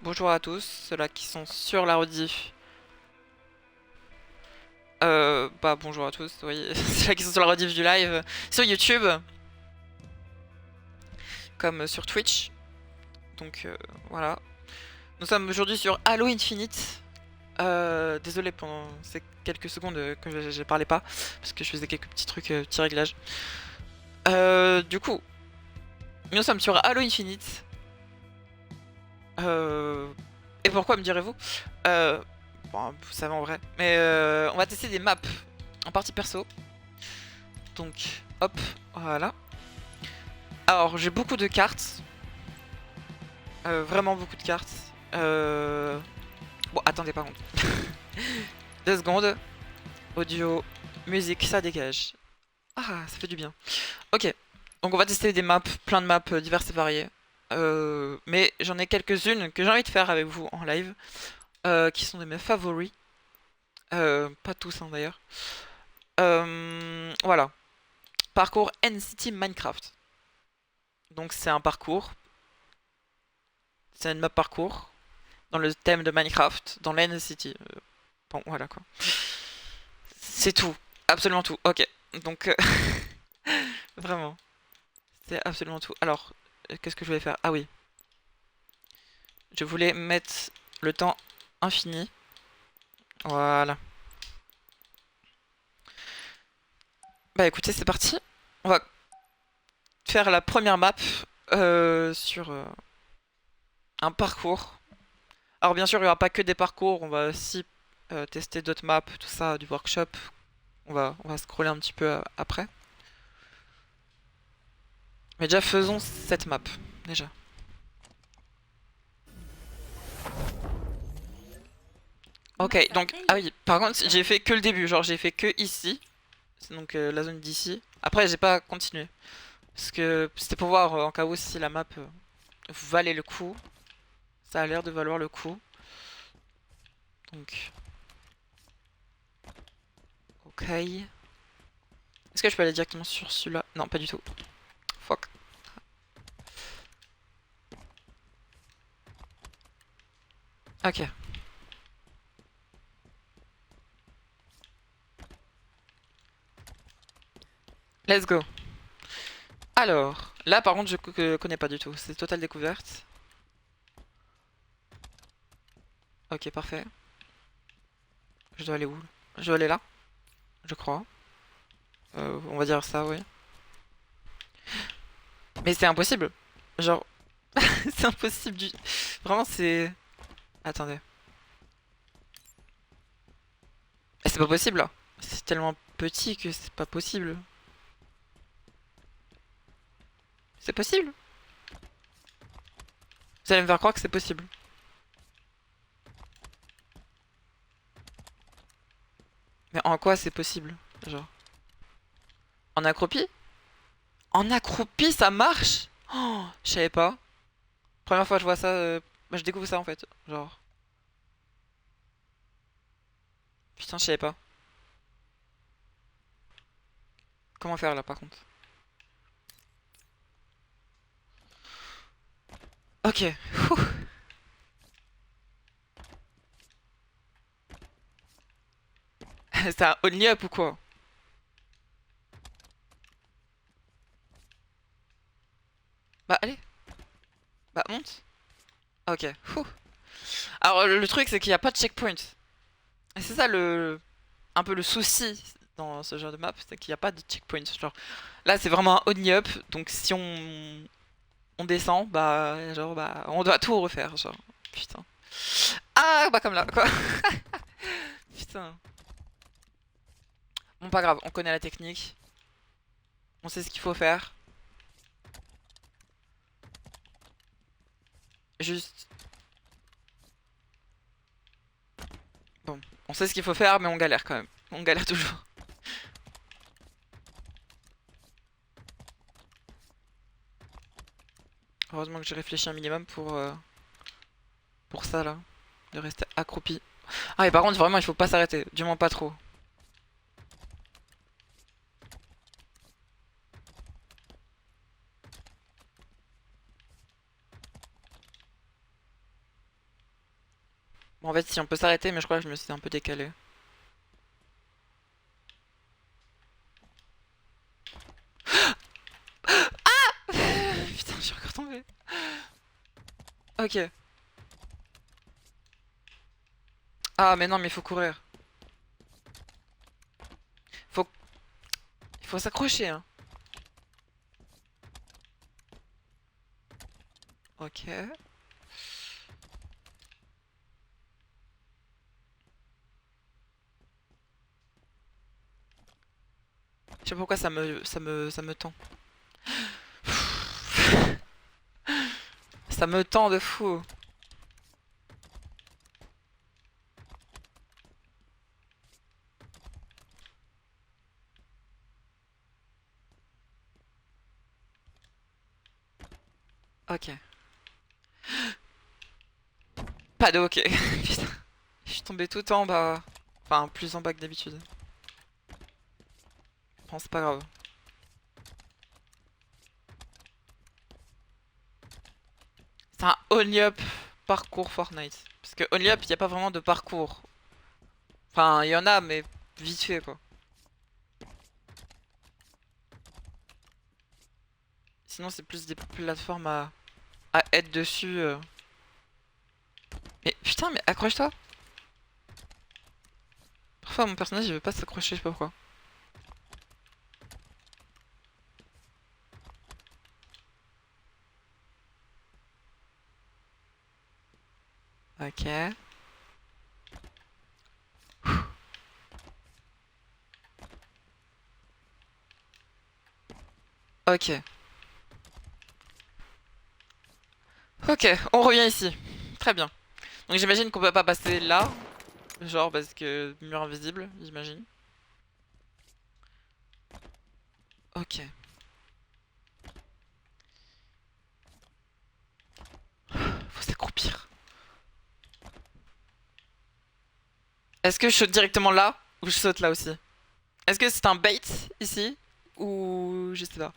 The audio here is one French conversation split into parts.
bonjour à tous, ceux-là qui sont sur la rediff. Bah bonjour à tous, oui, ceux-là qui sont sur la rediff du live sur YouTube, comme sur Twitch. Donc voilà. Nous sommes aujourd'hui sur Halo Infinite. Désolé pendant ces quelques secondes que je parlais pas, parce que je faisais quelques petits trucs, petits réglages. Du coup, nous sommes sur Halo Infinite. Et pourquoi me direz-vous Bon, vous savez en vrai. Mais on va tester des maps en partie perso. Donc, hop, voilà. Alors, j'ai beaucoup de cartes. Vraiment beaucoup de cartes. Bon, attendez, par contre. 2 secondes. Audio, musique, ça dégage. Ah, ça fait du bien. Ok, donc on va tester des maps, plein de maps diverses et variées. Mais j'en ai quelques-unes que j'ai envie de faire avec vous en live. Qui sont de mes favoris. Pas tous, hein, d'ailleurs. Voilà. Parcours N-City Minecraft. Donc c'est un parcours. C'est une map parcours. Dans le thème de Minecraft. Dans l'N-City. Bon, voilà quoi. C'est tout. Absolument tout. Ok. Donc, vraiment. C'est absolument tout. Alors, qu'est-ce que je voulais faire? Ah oui. Je voulais mettre le temps infini. Voilà. Bah écoutez, c'est parti. On va faire la première map sur un parcours. Alors bien sûr, il n'y aura pas que des parcours, on va aussi tester d'autres maps, tout ça, du workshop. On va scroller un petit peu après. Mais déjà, faisons cette map, déjà. Ok, donc, ah oui, par contre, j'ai fait que le début, genre j'ai fait que ici. C'est donc la zone d'ici. Après, j'ai pas continué. Parce que c'était pour voir en cas où si la map valait le coup. Ça a l'air de valoir le coup. Donc, ok. Est-ce que je peux aller directement sur celui-là? Non, pas du tout. Fuck. Ok. Let's go. Alors, là par contre, je connais pas du tout. C'est totale découverte. Ok, parfait. Je dois aller où? Je dois aller là, je crois. On va dire ça, oui. Mais c'est impossible. Genre, c'est impossible du... Vraiment, c'est... Attendez. C'est pas possible, là. C'est tellement petit que c'est pas possible. C'est possible. Vous allez me faire croire que c'est possible. Mais en quoi c'est possible? Genre. En accroupi? En accroupi, ça marche? Oh, je savais pas. Première fois que je vois ça, bah, je découvre ça en fait. Genre. Putain, je savais pas. Comment faire là par contre? Ok. C'est un only up ou quoi? Bah allez. Bah monte. Ok. Alors le truc c'est qu'il n'y a pas de checkpoint. Et c'est ça le... Un peu le souci dans ce genre de map, c'est qu'il n'y a pas de checkpoint. Genre là c'est vraiment un only up. Donc si on descend, bah genre bah on doit tout refaire. Genre putain. Ah bah comme là quoi. Putain. Bon pas grave, on connaît la technique. On sait ce qu'il faut faire. Juste... Bon, on sait ce qu'il faut faire mais on galère quand même. On galère toujours. Heureusement que j'ai réfléchi un minimum pour ça là. De rester accroupi. Ah et par contre vraiment il faut pas s'arrêter. Du moins pas trop. Bon, en fait, si on peut s'arrêter, mais je crois que je me suis un peu décalé. Putain, je suis encore tombée. Ok. Ah, mais non, mais il faut courir. Faut... Il faut s'accrocher, hein. Ok. Je sais pas pourquoi ça me tend. Ça me tend de fou. Ok. Pas de ok. Putain. Je suis tombée tout en bas. Enfin, plus en bas que d'habitude. Bon, c'est pas grave. C'est un only up parcours Fortnite. Parce que only up, il n'y a pas vraiment de parcours. Enfin, il y en a, mais vite fait, quoi. Sinon, c'est plus des plateformes à être dessus. Mais putain, mais accroche-toi. Parfois, mon personnage, il veut pas s'accrocher, je sais pas pourquoi. Ok. Ok. Ok, on revient ici. Très bien. Donc j'imagine qu'on peut pas passer là. Genre parce que mur invisible, j'imagine. Ok. Faut s'accroupir. Est-ce que je saute directement là ou je saute là aussi? Est-ce que c'est un bait ici? Ou je sais pas.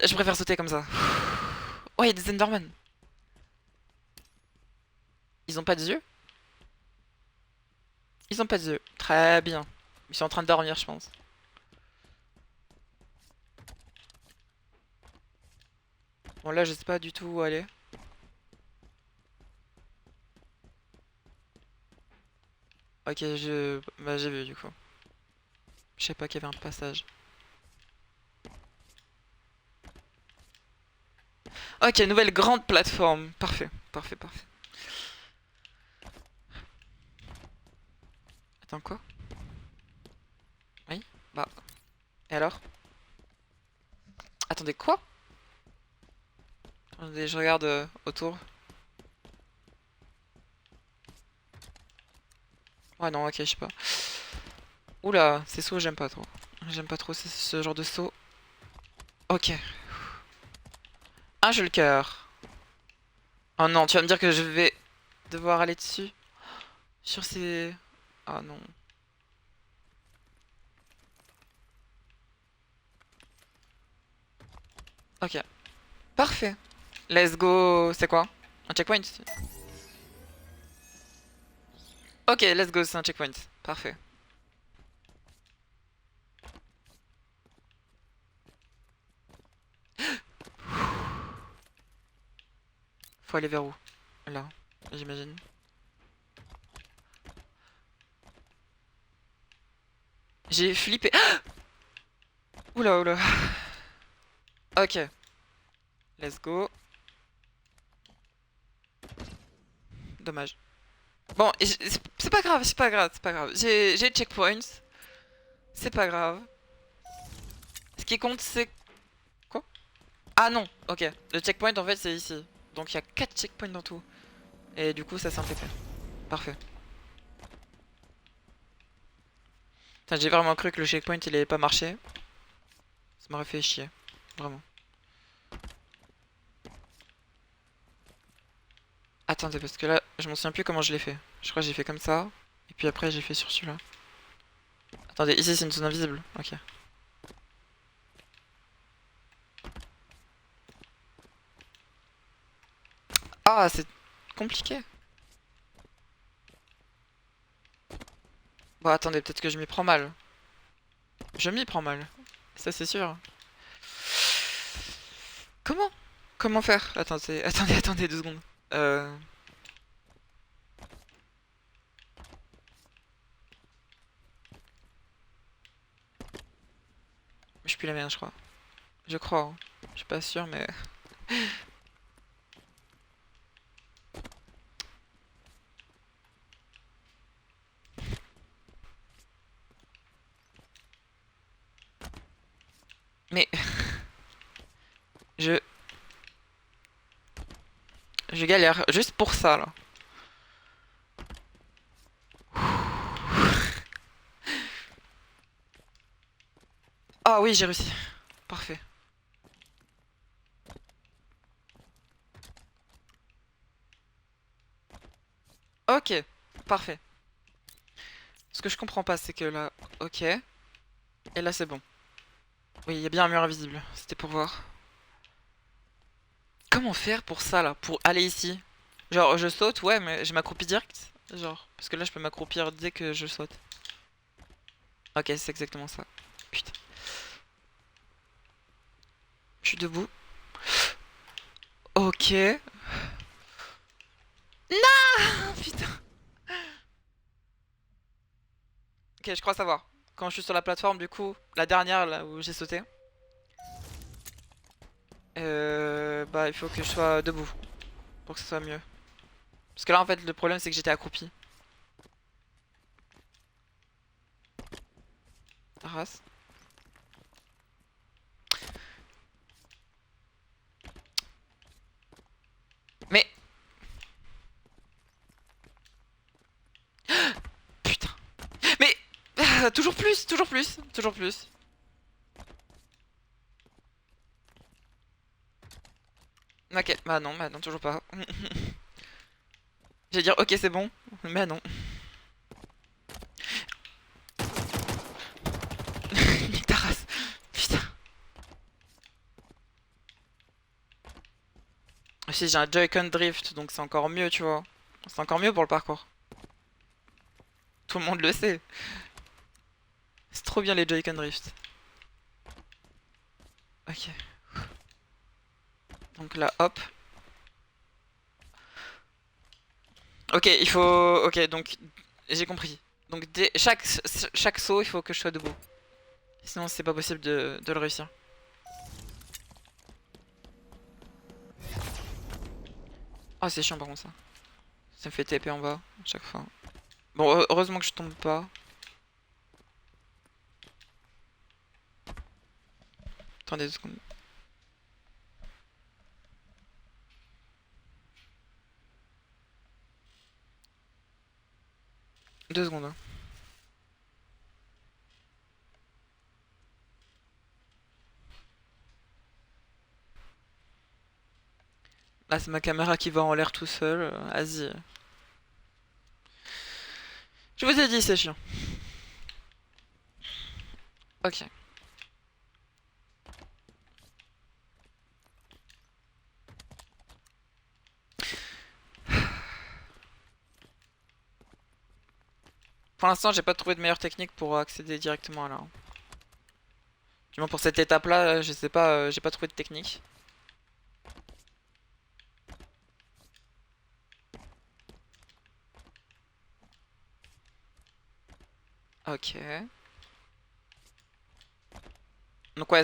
Je préfère sauter comme ça. Oh, il y a des Endermen. Ils ont pas d'yeux? Ils ont pas d'yeux. Très bien. Ils sont en train de dormir, je pense. Bon, là, je sais pas du tout où aller. Ok, bah, j'ai vu du coup. Je sais pas qu'il y avait un passage. Ok, nouvelle grande plateforme. Parfait, parfait, parfait. Attends, quoi? Oui? Bah, et alors? Attendez, quoi? Attendez, je regarde autour. Ouais, non, ok, je sais pas. Oula, ces sauts, j'aime pas trop. J'aime pas trop ce genre de saut. Ok. Ah, j'ai le cœur. Oh non, tu vas me dire que je vais devoir aller dessus. Sur ces... Ah non. Ok. Parfait. Let's go. C'est quoi? Un checkpoint? Ok, let's go, c'est un checkpoint. Parfait. Faut aller vers où? Là, j'imagine. J'ai flippé. Oula, oula. Ok, let's go. Dommage. Bon, c'est pas grave, c'est pas grave, c'est pas grave. J'ai le checkpoint. C'est pas grave. Ce qui compte, c'est... Quoi? Ah non, ok. Le checkpoint, en fait, c'est ici. Donc il y a 4 checkpoints dans tout. Et du coup, ça simplifie. Parfait. Putain, j'ai vraiment cru que le checkpoint, il allait pas marcher. Ça m'aurait fait chier. Vraiment. Attendez, parce que là, je m'en souviens plus comment je l'ai fait. Je crois que j'ai fait comme ça. Et puis après, j'ai fait sur celui-là. Attendez, ici, c'est une zone invisible. Ok. Ah, c'est compliqué. Bon, attendez, peut-être que je m'y prends mal. Je m'y prends mal. Ça, c'est sûr. Comment? Comment faire? Attendez, attendez 2 secondes. Euh... Je suis plus la merde, je crois. Je crois, hein. Je suis pas sûr, mais... Mais... Je... Je galère. Juste pour ça, là. Ah oui, j'ai réussi. Parfait. Ok. Parfait. Ce que je comprends pas, c'est que là... Ok. Et là, c'est bon. Oui, il y a bien un mur invisible. C'était pour voir. Comment faire pour ça, là? Pour aller ici? Genre, je saute, ouais, mais je m'accroupis direct? Genre, parce que là, je peux m'accroupir dès que je saute. Ok, c'est exactement ça. Putain. Je suis debout. Ok. Ah, putain. Ok, je crois savoir. Quand je suis sur la plateforme, du coup, la dernière, là où j'ai sauté, bah, il faut que je sois debout pour que ce soit mieux. Parce que là, en fait, le problème, c'est que j'étais accroupi. Ta race. Mais, putain. Mais, toujours plus, toujours plus, toujours plus. Ok, bah non, toujours pas. J'allais dire, ok, c'est bon, mais non. Nique ta race. Putain. Si j'ai un Joy-Con Drift, donc c'est encore mieux, tu vois. C'est encore mieux pour le parcours. Tout le monde le sait. C'est trop bien les Joy-Con Drift. Ok. Donc là, hop. Ok, il faut... Ok, donc j'ai compris. Donc chaque saut, il faut que je sois debout. Sinon, c'est pas possible de le réussir. Ah, c'est chiant par contre ça. Ça me fait TP en bas, à chaque fois. Bon, heureusement que je tombe pas. Attendez 2 secondes. 2 secondes, hein. Là, c'est ma caméra qui va en l'air tout seul. Vas-y. Je vous ai dit, c'est chiant. Ok. Pour l'instant, j'ai pas trouvé de meilleure technique pour accéder directement à là. Du moins pour cette étape-là, je sais pas, j'ai pas trouvé de technique. Ok. Donc ouais,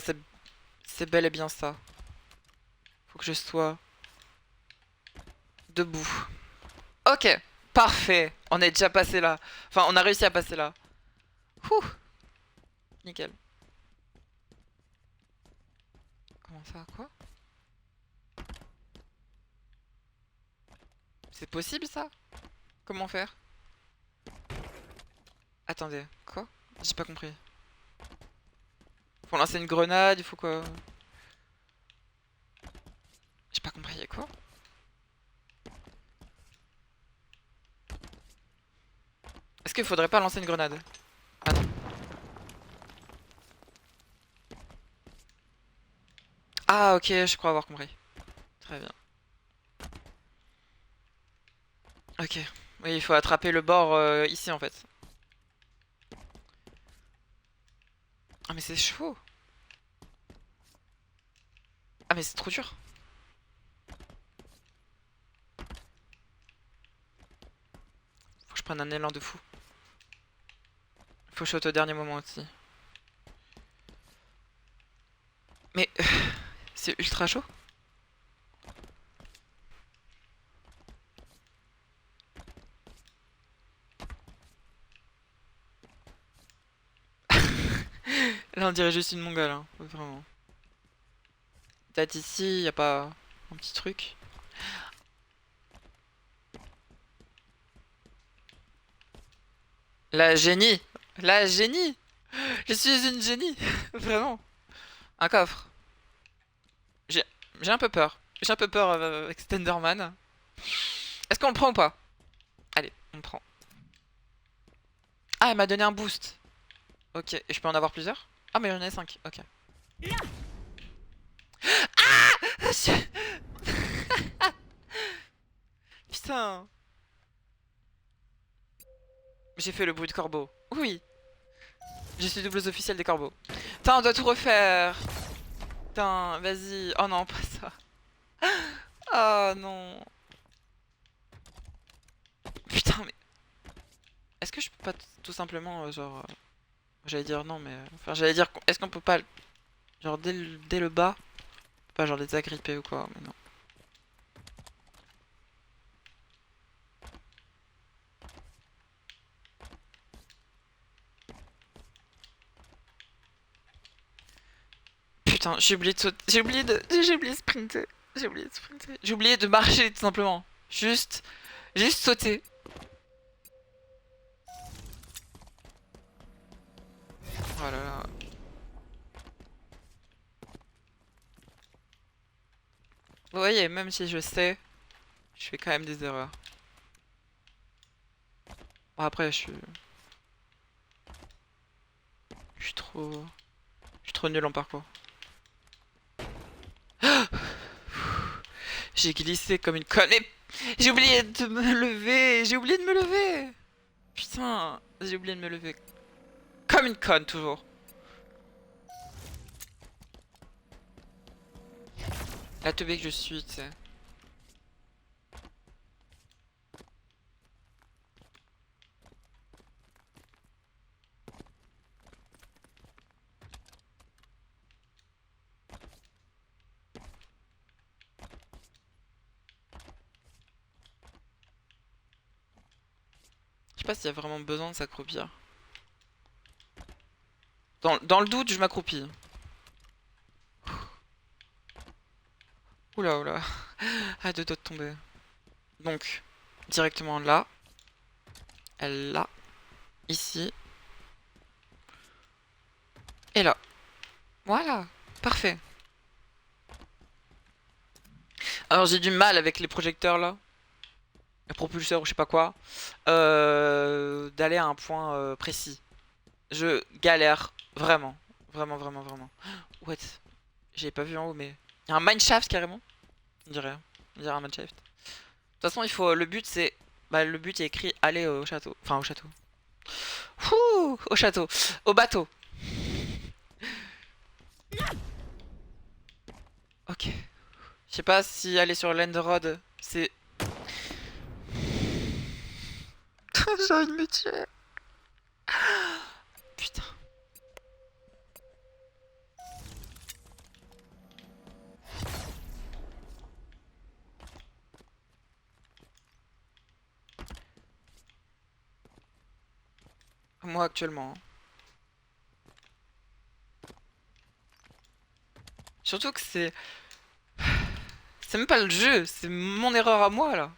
c'est bel et bien ça. Faut que je sois debout. Ok, parfait. On est déjà passé là. Enfin, on a réussi à passer là. Ouh, nickel. Comment ça, quoi? C'est possible ça? Comment faire? Attendez, quoi? J'ai pas compris. Faut lancer une grenade, il faut quoi? J'ai pas compris, y'a quoi? Est-ce qu'il faudrait pas lancer une grenade? Ah non. Ah ok, je crois avoir compris. Très bien. Ok. Oui, il faut attraper le bord ici en fait. Ah mais c'est chaud. Ah mais c'est trop dur. Faut que je prenne un élan de fou. Faut que je saute au dernier moment aussi. Mais c'est ultra chaud. Là on dirait juste une mongole, hein. Vraiment. Peut-être ici, y a pas un petit truc. La génie! La génie! Je suis une génie! Vraiment. Un coffre. J'ai j'ai un peu peur. J'ai un peu peur avec Stenderman. Est-ce qu'on le prend ou pas? Allez, on le prend. Ah, elle m'a donné un boost. Ok, et je peux en avoir plusieurs? Ah, mais j'en ai 5. Ok. Putain. J'ai fait le bruit de corbeau. Oui, je suis doubleuse officielle des corbeaux. Putain, on doit tout refaire. Putain, vas-y. Oh non, pas ça. Oh non. Putain, mais... Est-ce que je peux pas tout simplement, genre... j'allais dire non, mais... Enfin, j'allais dire... Est-ce qu'on peut pas... Genre, dès le bas... Pas genre les agripper ou quoi, mais non. Putain, j'ai oublié de sauter. J'ai oublié de... J'ai oublié de sprinter. J'ai oublié de sprinter. J'ai oublié de marcher, tout simplement. Juste sauter. Oh là là. Vous voyez, même si je sais, je fais quand même des erreurs. Bon, après, je suis trop... Je suis trop nul en parcours. J'ai glissé comme une conne. Mais j'ai oublié de me lever. J'ai oublié de me lever. Putain, j'ai oublié de me lever. Comme une conne, toujours. La teubée que je suis, tu sais. Je sais pas s'il y a vraiment besoin de s'accroupir. Dans le doute, je m'accroupis. Oula, oula. Ah, deux doigts de tomber. Donc, directement là. Elle là. Ici. Et là. Voilà. Parfait. Alors, j'ai du mal avec les projecteurs là. Les propulseurs ou je sais pas quoi. D'aller à un point précis. Je galère. Vraiment. Vraiment, vraiment, vraiment. What? J'avais pas vu en haut, mais... Il y a un mineshaft carrément? On dirait. On dirait un mineshaft. De toute façon, il faut... Le but, c'est... Bah, le but, il est écrit aller au château. Enfin, au château. Ouh, au château. Au bateau. Ok. Je sais pas si aller sur l'Endrod, c'est... J'ai envie de me tuer. Putain. Moi, actuellement. Surtout que c'est... C'est même pas le jeu, c'est mon erreur à moi, là.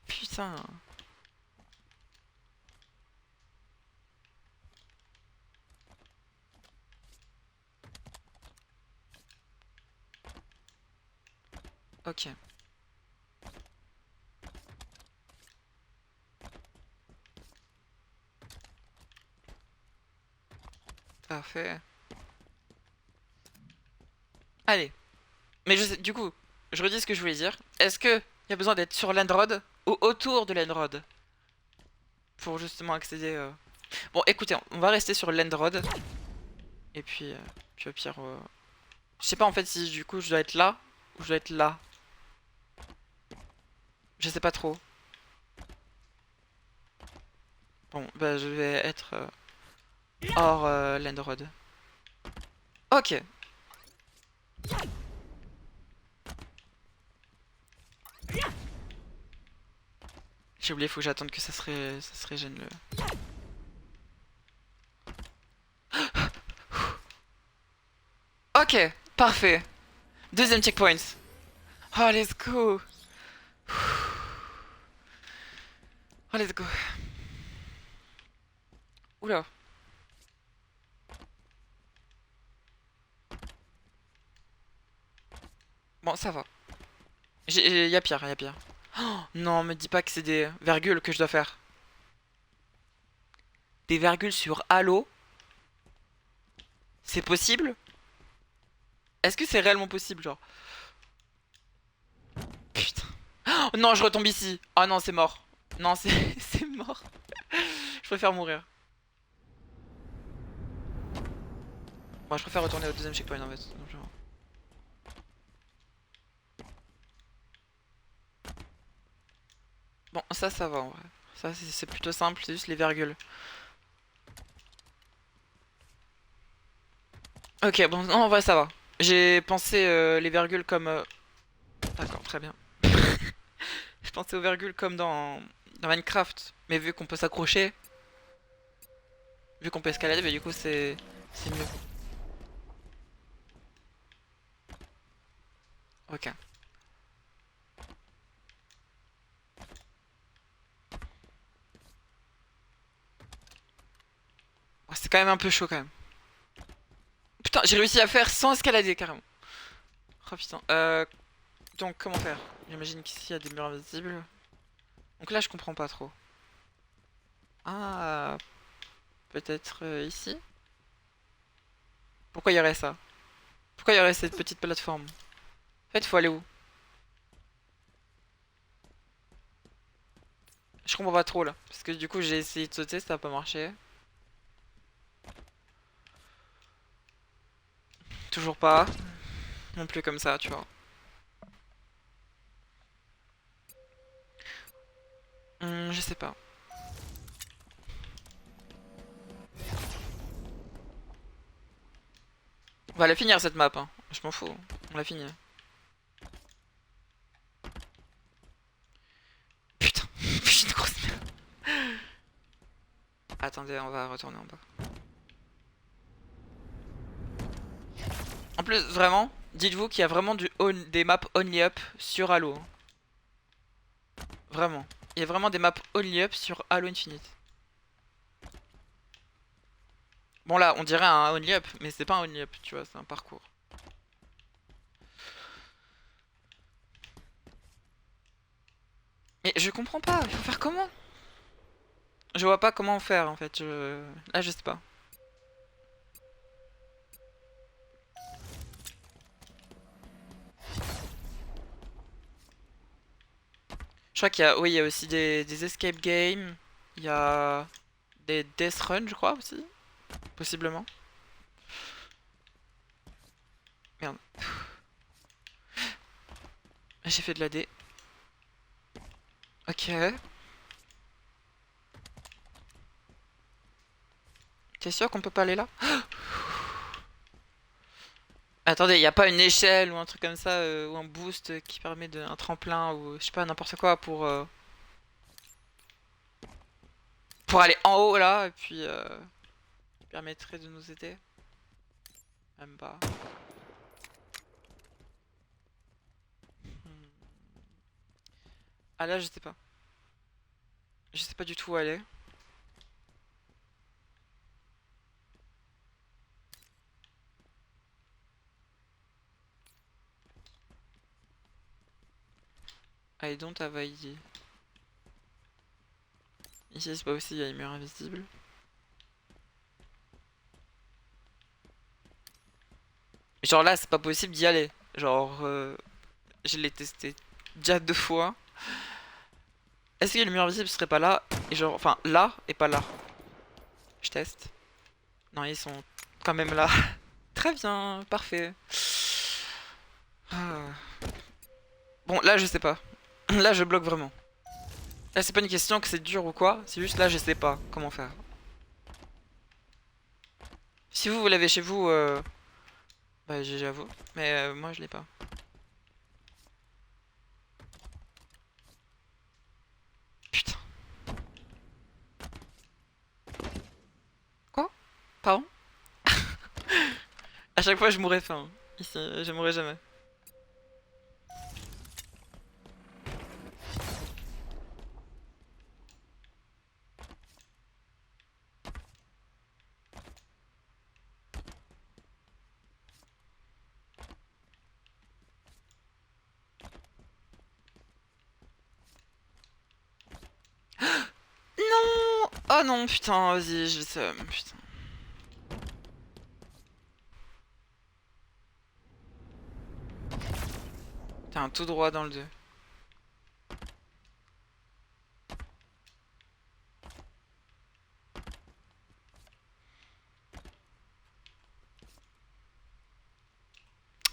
Putain. Ok. Parfait. Allez. Mais je sais, du coup, je redis ce que je voulais dire. Est-ce que y a besoin d'être sur l'Endrod ou autour de l'Endrod pour justement accéder Bon, écoutez, on va rester sur l'Endrod. Et puis au pire... Je sais pas en fait si du coup je dois être là ou je dois être là. Je sais pas trop. Bon, bah je vais être hors l'Endrod. Ok. J'ai oublié, faut que j'attende que ça se régène le... Ok, parfait. Deuxième checkpoint. Oh, let's go. Oh, let's go. Oula. Bon, ça va. Y a pire, y a pire. Oh, non, me dis pas que c'est des virgules que je dois faire. Des virgules sur Halo. C'est possible? Est-ce que c'est réellement possible, genre? Putain. Oh, non, je retombe ici. Oh non, c'est mort. Non, c'est c'est mort. Je préfère mourir. Bon, je préfère retourner au deuxième checkpoint en fait. Donc, genre... Bon, ça va en vrai. Ça, c'est plutôt simple, c'est juste les virgules. Ok, bon, non, en vrai, ça va. J'ai pensé les virgules comme... D'accord, très bien. Je pensais aux virgules comme dans Minecraft. Mais vu qu'on peut s'accrocher, vu qu'on peut escalader, bah du coup, c'est mieux. Ok. Oh, c'est quand même un peu chaud quand même. Putain, j'ai réussi à faire sans escalader carrément. Oh putain. Donc, comment faire? J'imagine qu'ici il y a des murs invisibles. Donc là, je comprends pas trop. Ah, peut-être ici? Pourquoi il y aurait ça? Pourquoi il y aurait cette petite plateforme? En fait, faut aller où? Je comprends pas trop là. Parce que du coup, j'ai essayé de sauter, ça a pas marché. Toujours pas. Non plus comme ça, tu vois. Je sais pas. On va la finir cette map, hein. Je m'en fous. On l'a fini. Putain, je suis une grosse merde. Attendez, on va retourner en bas. En plus, vraiment, dites-vous qu'il y a vraiment des maps only up sur Halo, hein. Vraiment. Il y a vraiment des maps only up sur Halo Infinite. Bon là, on dirait un only up, mais c'est pas un only up, tu vois, c'est un parcours. Mais je comprends pas, il faut faire comment? Je vois pas comment faire en fait. Là, je sais pas. Je crois qu'il y a, oui, il y a aussi des escape games. Il y a des death run, je crois aussi, possiblement. Merde. J'ai fait de la D. Ok. T'es sûr qu'on peut pas aller là? Attendez, y a pas une échelle ou un truc comme ça, ou un boost qui permet de, un tremplin ou je sais pas, n'importe quoi pour aller en haut là, et puis qui permettrait de nous aider. Même pas. Hmm. Ah là, je sais pas. Je sais pas du tout où aller. I don't have idea. Ici, c'est pas aussi, il y a les murs invisibles. Genre là, c'est pas possible d'y aller. Genre, je l'ai testé déjà 2 fois. Est-ce que le mur invisible serait pas là? Et genre, enfin, là et pas là? Je teste. Non, ils sont quand même là. Très bien, parfait. Ah. Bon, là, je sais pas. Là, je bloque vraiment. Là, c'est pas une question que c'est dur ou quoi. C'est juste là, je sais pas comment faire. Si vous l'avez chez vous, bah, GG à vous. Mais moi, je l'ai pas. Putain. Quoi? Pardon? À chaque fois, je mourrais faim. Ici, je mourrais jamais. Non! Oh non, putain, vas-y, je sais. Putain. T'as un tout droit dans le 2.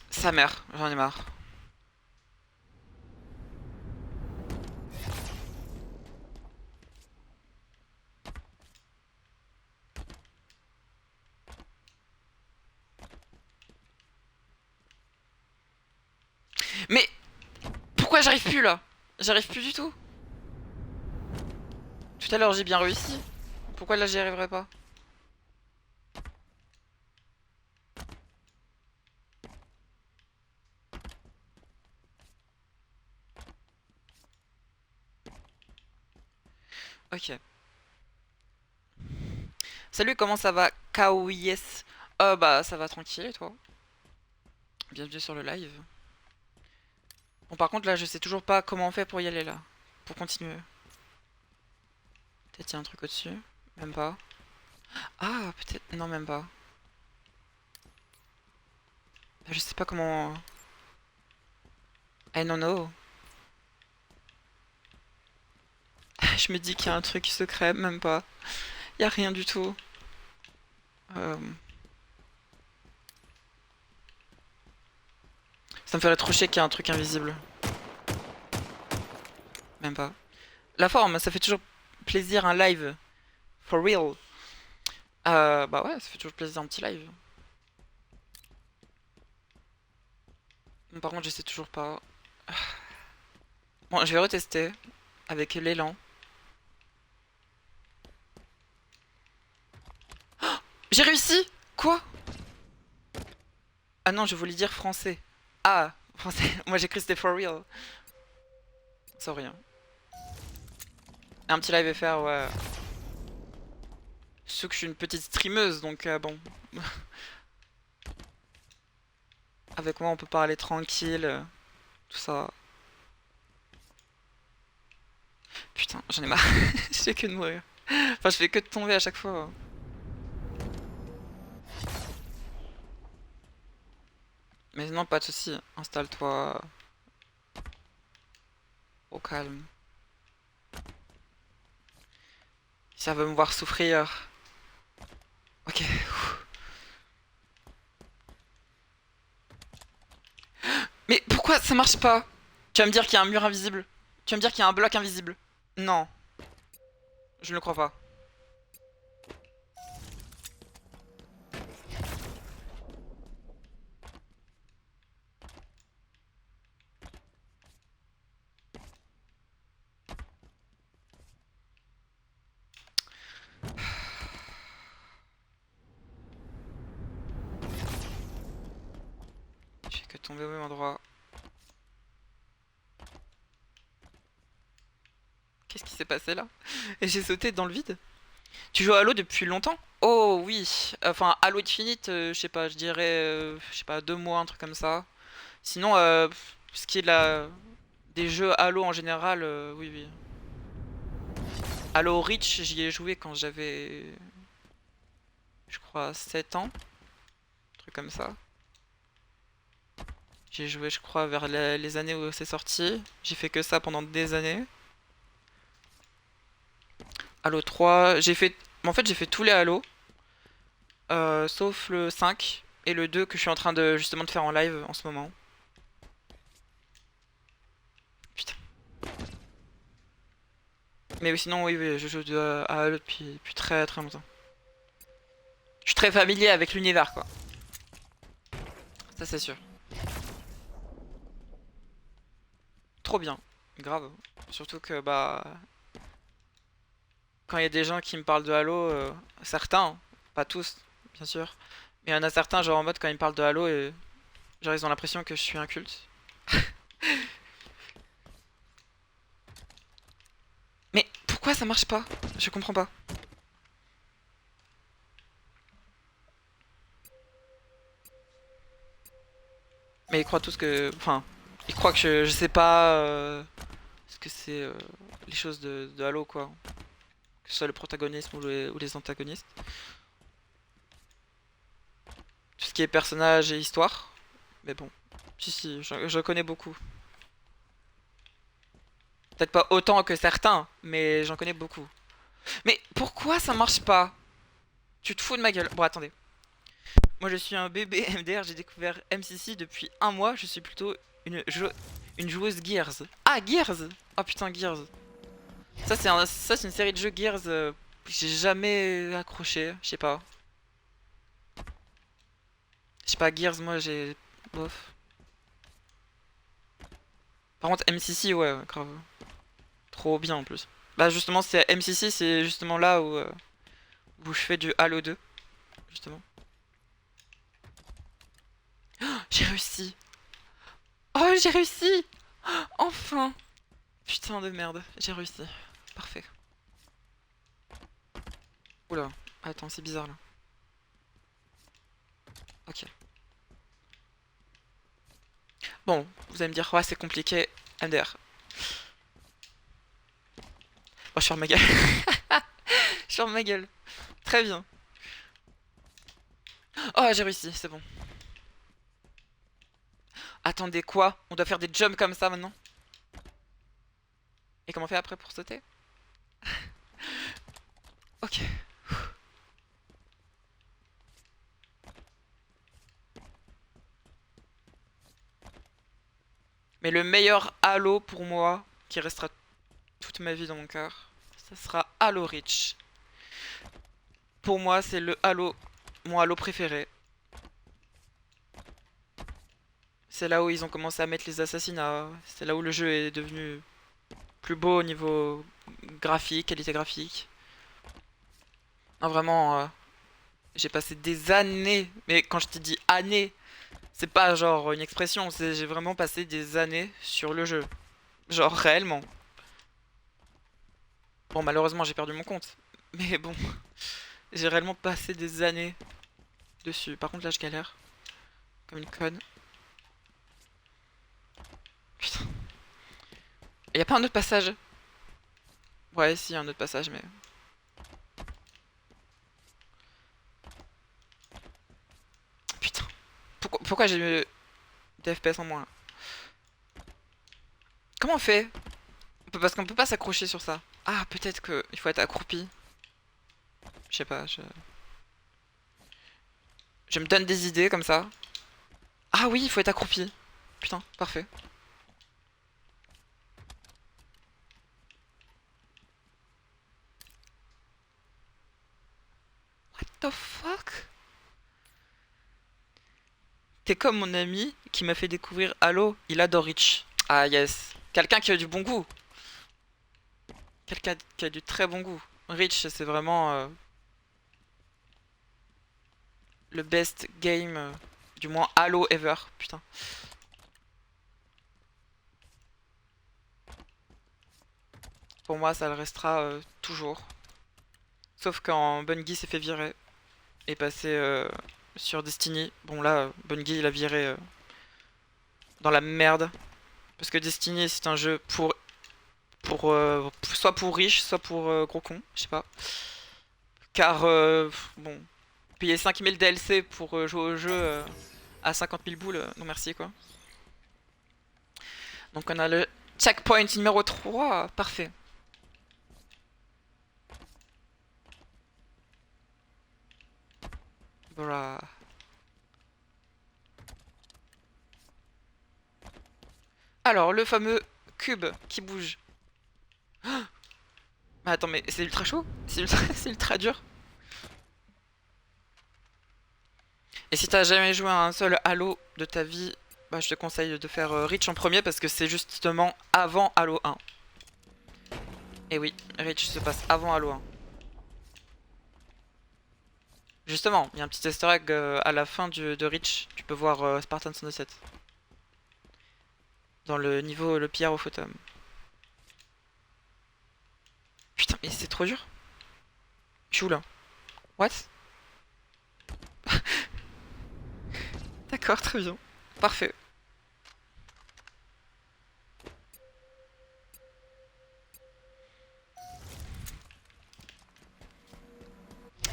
Sa mère, j'en ai marre. Mais pourquoi j'arrive plus là? J'arrive plus du tout. Tout à l'heure j'ai bien réussi. Pourquoi là j'y arriverai pas? Ok. Salut, comment ça va? Yes. Bah ça va tranquille et toi? Bienvenue sur le live. Bon par contre là je sais toujours pas comment on fait pour y aller là. Pour continuer. Peut-être y a un truc au-dessus. Même pas. Ah peut-être. Non même pas. Je sais pas comment. I don't know. Je me dis qu'il y a un truc secret, même pas. Y a rien du tout. Euh, Ça me ferait trop chier qu'il y ait un truc invisible. Même pas. La forme, ça fait toujours plaisir un live. For real. Bah ouais, ça fait toujours plaisir un petit live. Bon, par contre, je sais toujours pas. Bon, je vais retester avec l'élan. J'ai réussi! Quoi? Ah non, je voulais dire français. Ah, français. Moi j'ai cru que c'était for real. Sans rien. Un petit live FR, ouais. Sauf que je suis une petite streameuse, donc bon. Avec moi, on peut parler tranquille. Tout ça. Putain, j'en ai marre. Je fais que de mourir. Enfin, je fais que de tomber à chaque fois. Mais non, pas de soucis. Installe-toi au calme. Si ça veut me voir souffrir. Ok. Mais pourquoi ça marche pas? Tu vas me dire qu'il y a un mur invisible. Tu vas me dire qu'il y a un bloc invisible. Non, je ne le crois pas. Je fais que tomber au même endroit. Qu'est-ce qui s'est passé là? Et j'ai sauté dans le vide. Tu joues à Halo depuis longtemps? Oh oui. Enfin, Halo Infinite, je sais pas, je dirais, je sais pas, 2 mois, un truc comme ça. Sinon, ce qui est de des jeux Halo en général, oui, oui. Halo Reach, j'y ai joué quand j'avais, je crois, 7 ans. Un truc comme ça. J'ai joué, je crois, vers les années où c'est sorti. J'ai fait que ça pendant des années. Halo 3, j'ai fait Mais en fait, j'ai fait tous les Halo, sauf le 5 et le 2 que je suis en train de justement de faire en live en ce moment. Putain. Mais sinon, oui, oui, je joue à Halo depuis très très longtemps. Je suis très familier avec l'univers, quoi. Ça, c'est sûr. Trop bien. Grave. Surtout que, bah, quand il y a des gens qui me parlent de Halo, certains, pas tous, bien sûr, mais il y en a certains, genre en mode quand ils me parlent de Halo, et genre ils ont l'impression que je suis un culte. Mais pourquoi ça marche pas? Je comprends pas. Mais ils croient tous que. Enfin, ils croient que je sais pas ce que c'est les choses de Halo, quoi. Que ce soit le protagonisme ou les antagonistes. Tout ce qui est personnage et histoire. Mais bon, si, si, je connais beaucoup. Peut-être pas autant que certains, mais j'en connais beaucoup. Mais pourquoi ça marche pas? Tu te fous de ma gueule. Bon, attendez. Moi, je suis un bébé MDR, j'ai découvert MCC depuis un mois. Je suis plutôt une joueuse Gears. Ah, Gears! Oh putain, Gears. Ça, c'est une série de jeux Gears que j'ai jamais accroché. Je sais pas. Je sais pas, Gears, moi, j'ai. Bof. Par contre, MCC, ouais, grave. Trop bien en plus. Bah, justement, c'est MCC, c'est justement là où je fais du Halo 2. Justement. J'ai réussi! Oh, j'ai réussi! Enfin! Putain de merde, j'ai réussi. Parfait. Oula, attends, c'est bizarre là. Ok. Bon, vous allez me dire, ouais, c'est compliqué. MDR. Oh, je ferme ma gueule. Je ferme ma gueule. Très bien. Oh, j'ai réussi, c'est bon. Attendez, quoi? On doit faire des jumps comme ça maintenant? Et comment on fait après pour sauter? Ok. Mais le meilleur Halo pour moi, qui restera toute ma vie dans mon cœur, ça sera Halo Reach. Pour moi, c'est le Halo, mon Halo préféré. C'est là où ils ont commencé à mettre les assassinats. C'est là où le jeu est devenu plus beau au niveau graphique, qualité graphique. Non, vraiment, j'ai passé des années. Mais quand je te dis années, c'est pas genre une expression. J'ai vraiment passé des années sur le jeu. Genre réellement. Bon, malheureusement, j'ai perdu mon compte. Mais bon, j'ai réellement passé des années dessus. Par contre, là, je galère. Comme une conne. Putain. Y a pas un autre passage? Ouais, si, un autre passage, mais. Putain. Pourquoi j'ai eu des FPS en moins là? Comment on fait? Parce qu'on peut pas s'accrocher sur ça. Ah, peut-être que il faut être accroupi. Je sais pas, je me donne des idées comme ça. Ah oui, il faut être accroupi. Putain, parfait. What the fuck? T'es comme mon ami qui m'a fait découvrir Halo. Il adore Reach. Ah yes. Quelqu'un qui a du bon goût. Quelqu'un qui a du très bon goût. Reach, c'est vraiment le best game, du moins Halo ever. Putain. Pour moi, ça le restera toujours. Sauf quand Bungie s'est fait virer et passer sur Destiny. Bon là, Bungie il a viré dans la merde. Parce que Destiny c'est un jeu soit pour riches, soit pour gros cons, je sais pas. Car bon, payer 5000 DLC pour jouer au jeu à 50 000 boules, non merci quoi. Donc on a le checkpoint numéro 3, parfait. Voilà. Alors, le fameux cube qui bouge. Mais attends, mais c'est ultra chaud? C'est ultra, c'est ultra dur. Et si t'as jamais joué à un seul Halo de ta vie, bah, je te conseille de faire Reach en premier parce que c'est justement avant Halo 1. Et oui, Reach se passe avant Halo 1. Justement, il y a un petit easter egg à la fin de Reach. Tu peux voir Spartan 107 dans le niveau le Pierre au Photum. Putain, mais c'est trop dur. Je suis où là? What? D'accord, très bien. Parfait.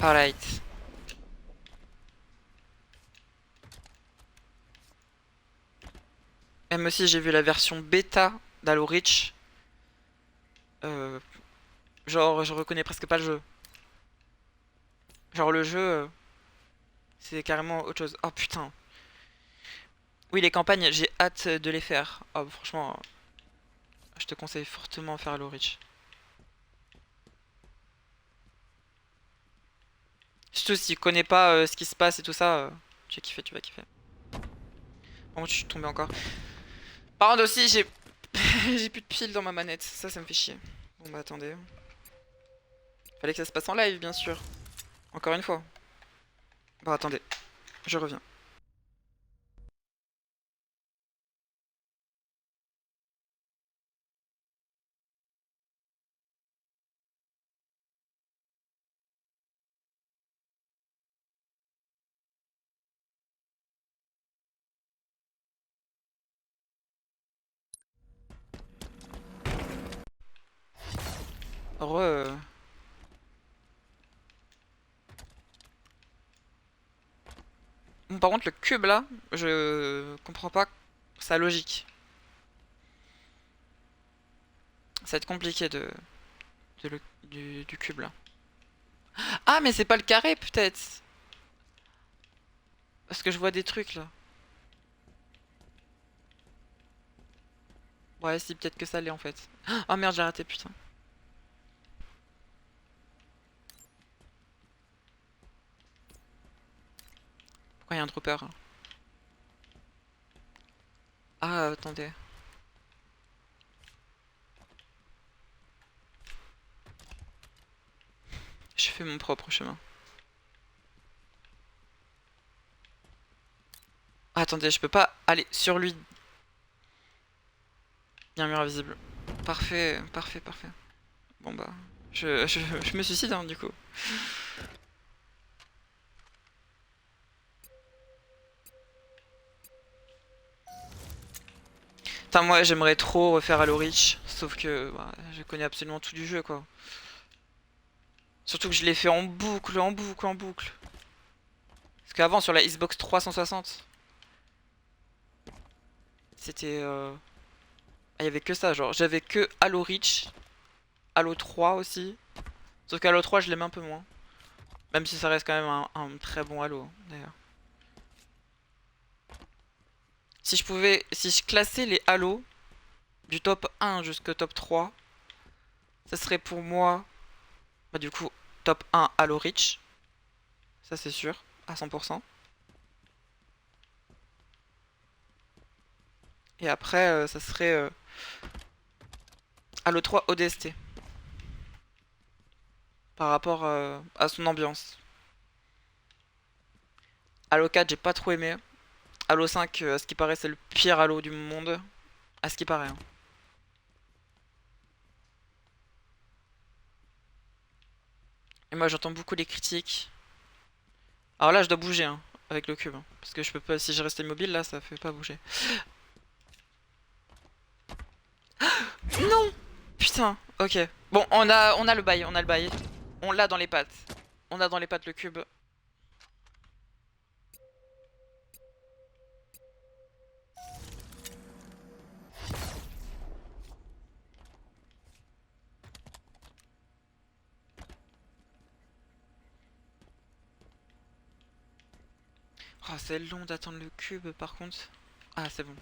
Alright. Même aussi, j'ai vu la version bêta d'Halo Reach. Euh, genre, je reconnais presque pas le jeu. Genre, le jeu, c'est carrément autre chose. Oh putain. Oui, les campagnes, j'ai hâte de les faire. Oh, franchement, je te conseille fortement de faire Halo Reach. Surtout si tu connais pas ce qui se passe et tout ça, tu vas kiffer, tu vas kiffer. Par contre, je suis tombé encore. Par contre aussi, j'ai j'ai plus de piles dans ma manette. Ça me fait chier. Bon bah attendez. Fallait que ça se passe en live, bien sûr. Encore une fois. Bon attendez, je reviens. Re... Bon, par contre, le cube là, je comprends pas sa logique. Ça va être compliqué du cube là. Ah, mais c'est pas le carré peut-être. Parce que je vois des trucs là. Ouais, si, peut-être que ça l'est en fait. Ah merde, j'ai raté, putain. Pourquoi il y a un dropper? Ah, attendez. Je fais mon propre chemin. Ah, attendez, je peux pas aller sur lui. Il y a un mur invisible. Parfait, parfait, parfait. Bon bah, je me suicide hein, du coup. Putain, moi j'aimerais trop refaire Halo Reach, sauf que bah, je connais absolument tout du jeu quoi. Surtout que je l'ai fait en boucle, en boucle, en boucle. Parce qu'avant sur la Xbox 360, c'était... il y avait que ça, genre j'avais que Halo Reach, Halo 3 aussi. Sauf qu'Halo 3 je l'aime un peu moins. Même si ça reste quand même un très bon Halo d'ailleurs. Si je pouvais, si je classais les Halo du top 1 jusqu'au top 3, ça serait pour moi, bah du coup, top 1 Halo Reach. Ça c'est sûr, à 100%. Et après, ça serait Halo 3 ODST. Par rapport à son ambiance. Halo 4, j'ai pas trop aimé. Halo 5, à ce qui paraît, c'est le pire Halo du monde. À ce qui paraît, hein. Et moi, j'entends beaucoup les critiques. Alors là, je dois bouger, hein, avec le cube, hein, parce que je peux pas, si je reste immobile, là, ça fait pas bouger. Non! Putain, ok. Bon, on a le bail, on a le bail. On l'a dans les pattes. On a dans les pattes le cube. Oh, c'est long d'attendre le cube par contre. Ah, c'est bon.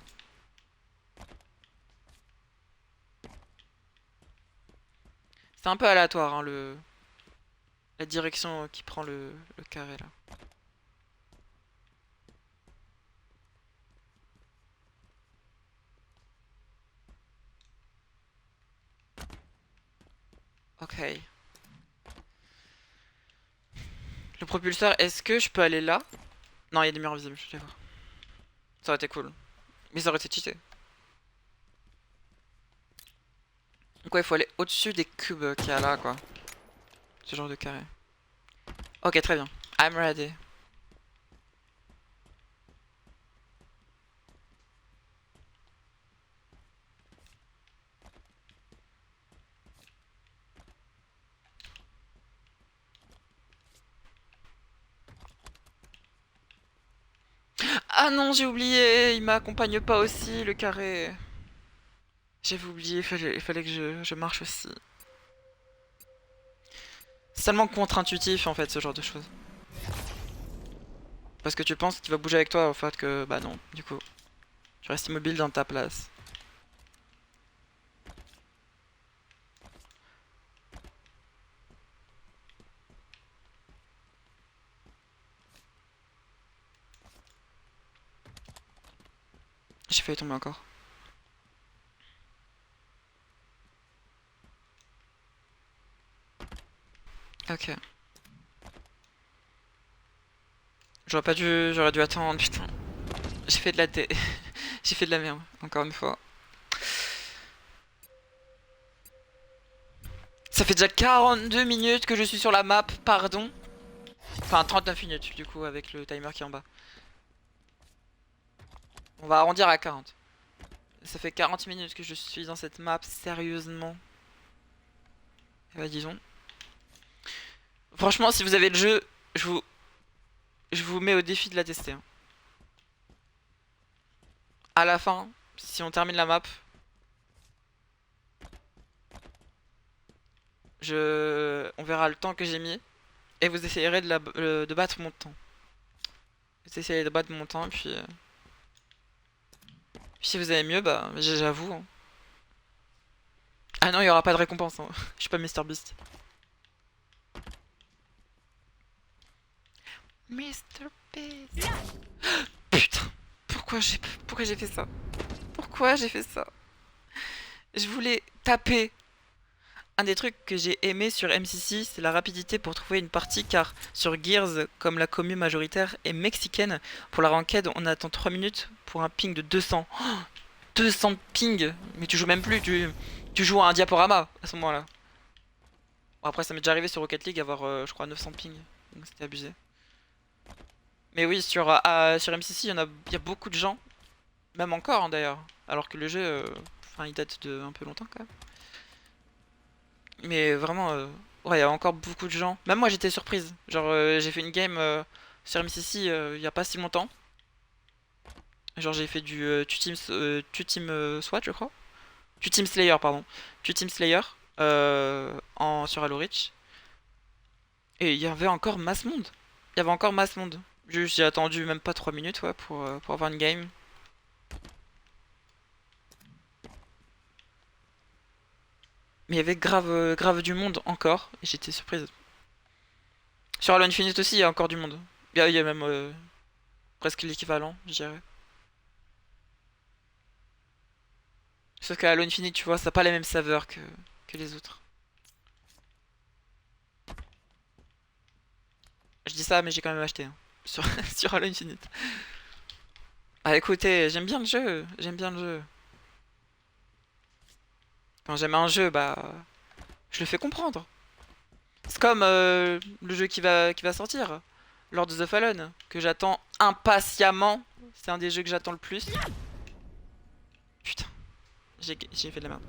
C'est un peu aléatoire, hein, la direction qui prend le carré là. Ok. Le propulseur, est-ce que je peux aller là? Non, il y a des murs invisibles, je vais voir. Ça aurait été cool. Mais ça aurait été cheaté. Donc ouais, il faut aller au-dessus des cubes qu'il y a là, quoi. Ce genre de carré. Ok, très bien. I'm ready. Ah non, j'ai oublié, il m'accompagne pas aussi, le carré. J'avais oublié, il fallait que je marche aussi. C'est tellement contre-intuitif en fait, ce genre de choses. Parce que tu penses qu'il va bouger avec toi, en fait que bah non, du coup. Tu restes immobile dans ta place. J'ai failli tomber encore. Ok. J'aurais dû attendre, putain. J'ai fait de la dé... J'ai fait de la merde, encore une fois. Ça fait déjà 42 minutes que je suis sur la map, pardon. Enfin, 39 minutes, du coup, avec le timer qui est en bas. On va arrondir à 40. Ça fait 40 minutes que je suis dans cette map, sérieusement. Eh bah, disons. Franchement, si vous avez le jeu, je vous mets au défi de la tester, hein. À la fin, si on termine la map, on verra le temps que j'ai mis. Et vous essayerez de battre mon temps. Vous essayerez de battre mon temps, puis si vous avez mieux, bah j'avoue, hein. Ah non, il y aura pas de récompense, hein. Je suis pas MrBeast. MrBeast. Putain, pourquoi j'ai fait ça? Pourquoi j'ai fait ça? Je voulais taper. Un des trucs que j'ai aimé sur MCC, c'est la rapidité pour trouver une partie, car sur Gears, comme la commune majoritaire est mexicaine, pour la ranked, on attend 3 minutes pour un ping de 200. Oh, 200 de ping. Mais tu joues même plus, tu joues à un diaporama à ce moment-là. Bon, après, ça m'est déjà arrivé sur Rocket League avoir, je crois, 900 ping. Donc c'était abusé. Mais oui, sur MCC, il y a beaucoup de gens, même encore, hein, d'ailleurs. Alors que le jeu, enfin, il date de un peu longtemps quand même. Mais vraiment, ouais, il y a encore beaucoup de gens. Même moi, j'étais surprise. Genre, j'ai fait une game sur MCC il y a pas si longtemps. Genre, j'ai fait du Two Team SWAT, je crois. Two Team Slayer, pardon. Two Team Slayer sur Halo Reach. Et il y avait encore masse monde. Il y avait encore masse monde. Juste, j'ai attendu même pas 3 minutes, ouais, pour avoir une game. Mais il y avait grave du monde encore. Et j'étais surprise. Sur Halo Infinite aussi, il y a encore du monde. Il y a même presque l'équivalent, je dirais. Sauf qu'à Halo Infinite, tu vois, ça n'a pas la même saveur que les autres. Je dis ça, mais j'ai quand même acheté, hein, sur, sur Halo Infinite. Ah écoutez, j'aime bien le jeu, j'aime bien le jeu. Quand j'aime un jeu, bah, je le fais comprendre. C'est comme le jeu qui va sortir, Lord of the Fallen, que j'attends impatiemment. C'est un des jeux que j'attends le plus. Putain, j'ai fait de la merde.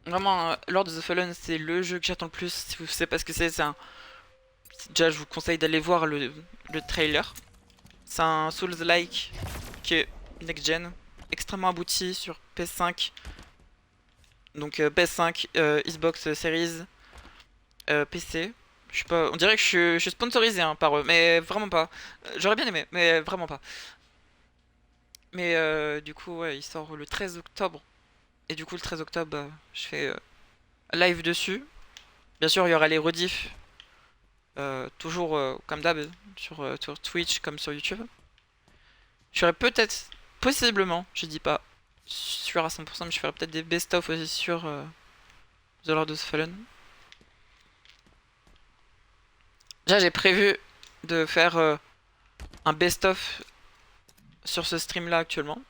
Vraiment, Lord of the Fallen, c'est le jeu que j'attends le plus. Si vous savez pas ce que c'est un... Déjà, je vous conseille d'aller voir le trailer. C'est un Souls-like qui est next-gen, extrêmement abouti sur PS5. Donc PS5, Xbox Series, PC. Je suis pas... On dirait que je suis sponsorisé hein, par eux, mais vraiment pas. J'aurais bien aimé, mais vraiment pas. Mais du coup, ouais, il sort le 13 octobre. Et du coup, le 13 octobre, je fais live dessus. Bien sûr, il y aura les rediffs, toujours comme d'hab, sur Twitch comme sur YouTube. Je ferai peut-être, possiblement, je dis pas sûr à 100%, mais je ferai peut-être des best-of aussi sur The Lord of the Fallen. Déjà, j'ai prévu de faire un best-of sur ce stream-là actuellement.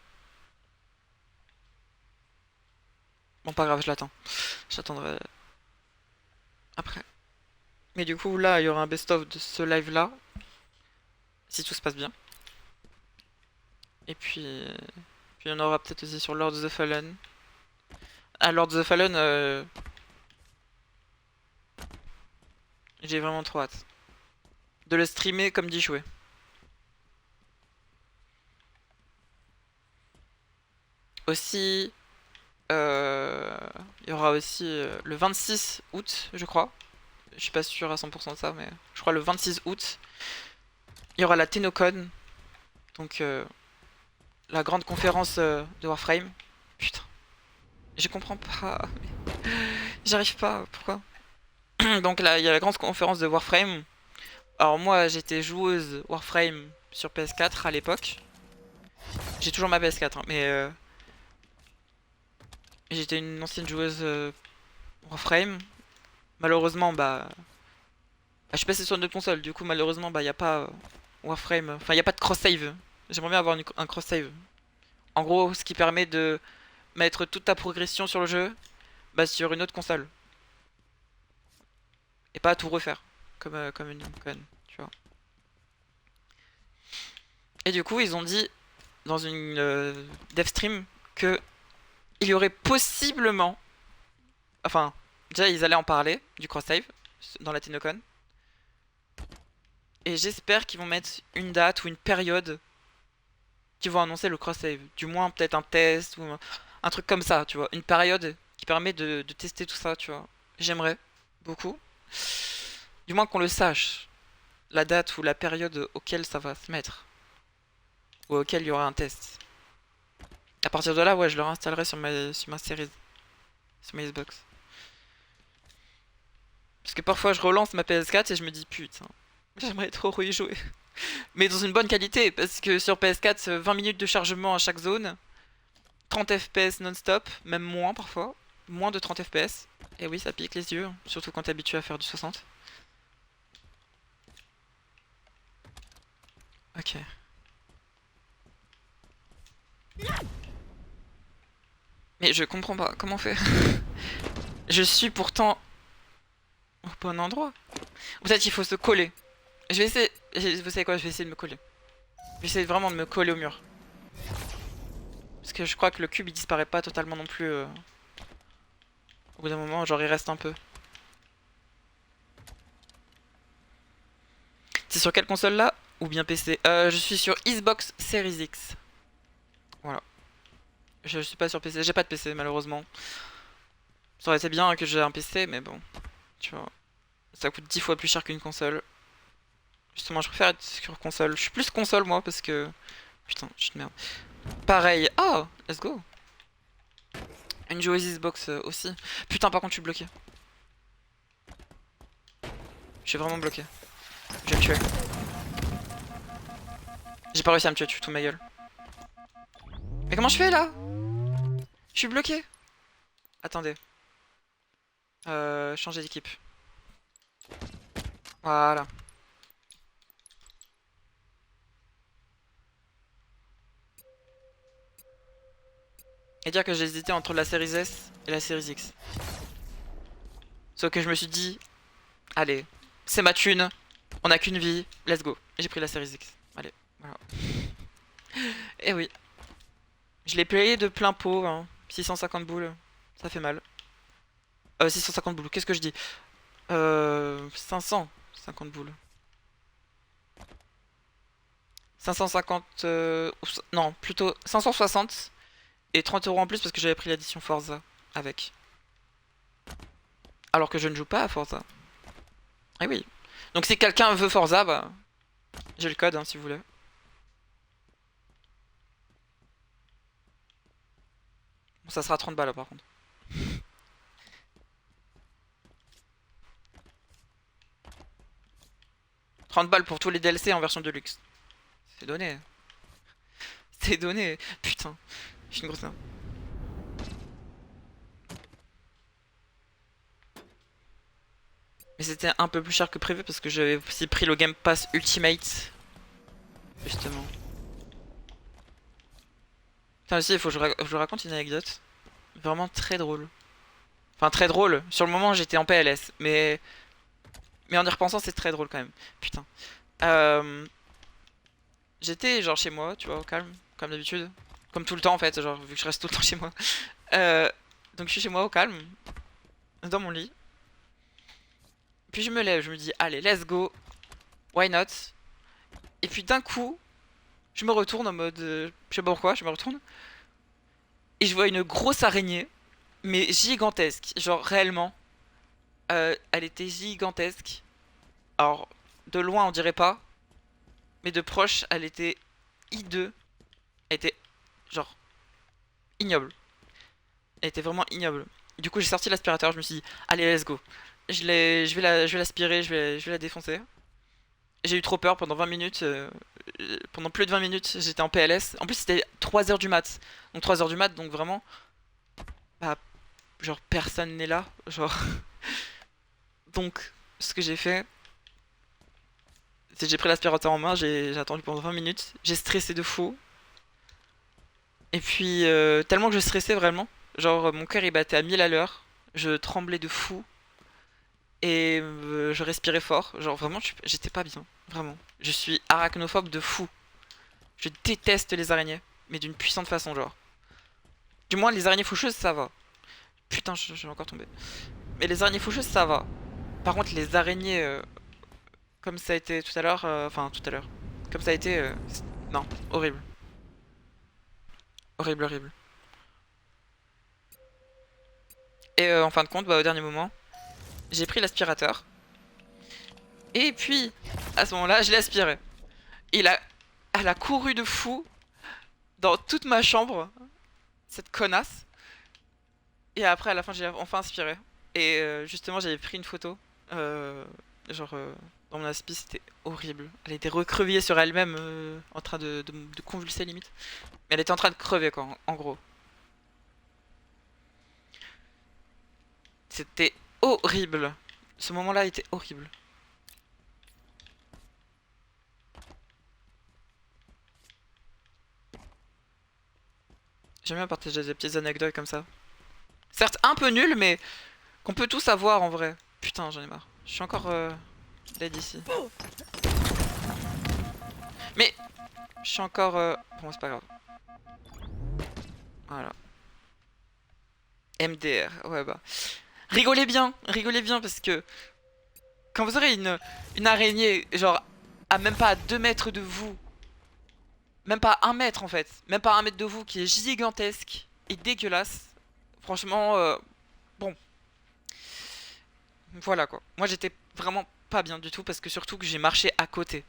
Bon, pas grave, je l'attends. J'attendrai après. Mais du coup, là, il y aura un best-of de ce live-là, si tout se passe bien. Et puis il y en aura peut-être aussi sur Lord of the Fallen. Ah, Lord of the Fallen, j'ai vraiment trop hâte. De le streamer comme d'y jouer. Aussi, il y aura aussi le 26 août, je crois. Je suis pas sûr à 100% de ça, mais je crois le 26 août, il y aura la TennoCon. Donc, la grande conférence de Warframe. Putain, je comprends pas. J'arrive pas, pourquoi? Donc là, il y a la grande conférence de Warframe. Alors moi, j'étais joueuse Warframe sur PS4 à l'époque. J'ai toujours ma PS4, hein, mais j'étais une ancienne joueuse Warframe. Malheureusement, je suis passé sur une autre console. Du coup, malheureusement, il n'y a pas Warframe. Enfin, il n'y a pas de cross-save. J'aimerais bien avoir un cross-save. En gros, ce qui permet de mettre toute ta progression sur le jeu sur une autre console. Et pas tout refaire. Comme une conne, tu vois. Et du coup, ils ont dit dans une dev stream que il y aurait possiblement. Enfin, déjà, ils allaient en parler du cross-save dans la TennoCon. Et j'espère qu'ils vont mettre une date ou une période qui vont annoncer le cross-save. Du moins, peut-être un test ou un truc comme ça, tu vois. Une période qui permet de tester tout ça, tu vois. J'aimerais beaucoup. Du moins qu'on le sache. La date ou la période auquel ça va se mettre. Ou auquel il y aura un test. À partir de là, ouais, je le réinstallerai sur ma série. Sur ma Xbox. Parce que parfois, je relance ma PS4 et je me dis, putain, j'aimerais trop y jouer. Mais dans une bonne qualité, parce que sur PS4, 20 minutes de chargement à chaque zone, 30 FPS non-stop, même moins parfois, moins de 30 FPS. Et oui, ça pique les yeux, hein, surtout quand t'es habitué à faire du 60. Ok. Mais je comprends pas, comment faire? Je suis pourtant au bon endroit. Peut-être qu'il faut se coller. Je vais essayer, vous savez quoi, je vais essayer de me coller. Je vais essayer vraiment de me coller au mur. Parce que je crois que le cube il disparaît pas totalement non plus. Au bout d'un moment, genre il reste un peu. C'est sur quelle console là? Ou bien PC? Je suis sur Xbox Series X. Voilà. Je suis pas sur PC. J'ai pas de PC malheureusement. Ça aurait été bien que j'ai un PC, mais bon. Tu vois. Ça coûte 10 fois plus cher qu'une console. Justement, je préfère être sur console. Je suis plus console moi parce que. Putain, je suis de merde. Pareil. Oh, let's go. Une joueuse Xbox aussi. Putain, par contre, je suis bloqué. Je suis vraiment bloqué. Je vais me tuer. J'ai pas réussi à me tuer, tu fous ma gueule. Mais comment je fais là? Je suis bloqué. Attendez. Changer d'équipe. Voilà. Et dire que j'ai hésité entre la série S et la série X. Sauf que je me suis dit, allez, c'est ma thune, on a qu'une vie, let's go. Et j'ai pris la série X. Allez, voilà. Et oui. Je l'ai payé de plein pot, hein. 650 boules, ça fait mal. 650 boules, qu'est-ce que je dis? 550 boules. 550... non, plutôt 560 et 30 euros en plus parce que j'avais pris l'édition Forza avec. Alors que je ne joue pas à Forza. Ah oui. Donc si quelqu'un veut Forza, bah, j'ai le code hein, si vous voulez. Bon, ça sera 30 balles par contre. 30 balles pour tous les DLC en version de luxe. C'est donné. C'est donné. Putain. Je suis une grosse merde. Mais c'était un peu plus cher que prévu parce que j'avais aussi pris le Game Pass Ultimate. Justement. Putain aussi, il faut que je vous raconte une anecdote. Vraiment très drôle. Enfin très drôle. Sur le moment j'étais en PLS. Mais en y repensant c'est très drôle quand même. Putain. Euh, J'étais genre chez moi, tu vois, au calme. Comme d'habitude. Comme tout le temps en fait. Genre vu que je reste tout le temps chez moi. Euh, donc je suis chez moi au calme. Dans mon lit. Puis je me lève. Je me dis allez let's go. Why not? Et puis d'un coup. Je me retourne en mode... je sais pas pourquoi, je me retourne. Et je vois une grosse araignée, mais gigantesque. Genre réellement, elle était gigantesque. Alors, de loin on dirait pas, mais de proche, elle était hideux. Elle était genre ignoble. Elle était vraiment ignoble. Du coup, j'ai sorti l'aspirateur, je me suis dit, allez, let's go. Je vais l'aspirer, je vais la défoncer. J'ai eu trop peur pendant 20 minutes. Pendant plus de 20 minutes, j'étais en PLS. En plus, c'était 3 heures du mat. Donc 3 heures du mat, donc vraiment, bah, genre personne n'est là. Genre, donc, ce que j'ai fait, c'est que j'ai pris l'aspirateur en main, j'ai attendu pendant 20 minutes. J'ai stressé de fou. Et puis, tellement que je stressais vraiment. Genre, mon cœur il battait à 1000 à l'heure. Je tremblais de fou. Et je respirais fort. Genre, vraiment, j'étais pas bien. Vraiment. Je suis arachnophobe de fou. Je déteste les araignées. Mais d'une puissante façon, genre. Du moins, les araignées faucheuses, ça va. Putain, je vais encore tomber. Mais les araignées faucheuses, ça va. Par contre, les araignées, comme ça a été tout à l'heure, enfin, tout à l'heure. Comme ça a été, non, horrible. Horrible, horrible. Et en fin de compte, bah, au dernier moment, j'ai pris l'aspirateur. Et puis, à ce moment-là, je l'ai aspiré. Et là, elle a couru de fou dans toute ma chambre, cette connasse. Et après, à la fin, j'ai enfin aspiré. Et justement, j'avais pris une photo. euh, genre, dans mon aspi, c'était horrible. Elle était recrevillée sur elle-même, en train de convulser limite. Mais elle était en train de crever, quoi, en gros. C'était horrible. Ce moment-là était horrible. J'aime bien partager des petites anecdotes comme ça. Certes, un peu nul, mais qu'on peut tous avoir en vrai. Putain, j'en ai marre. Je suis encore dead ici. Mais je suis encore... bon, c'est pas grave. Voilà. MDR, ouais bah. Rigolez bien parce que quand vous aurez une araignée, genre, à même pas à 2 mètres de vous, même pas à 1 mètre en fait, même pas à 1 mètre de vous, qui est gigantesque et dégueulasse, franchement, bon, voilà quoi. Moi j'étais vraiment pas bien du tout parce que surtout que j'ai marché à côté.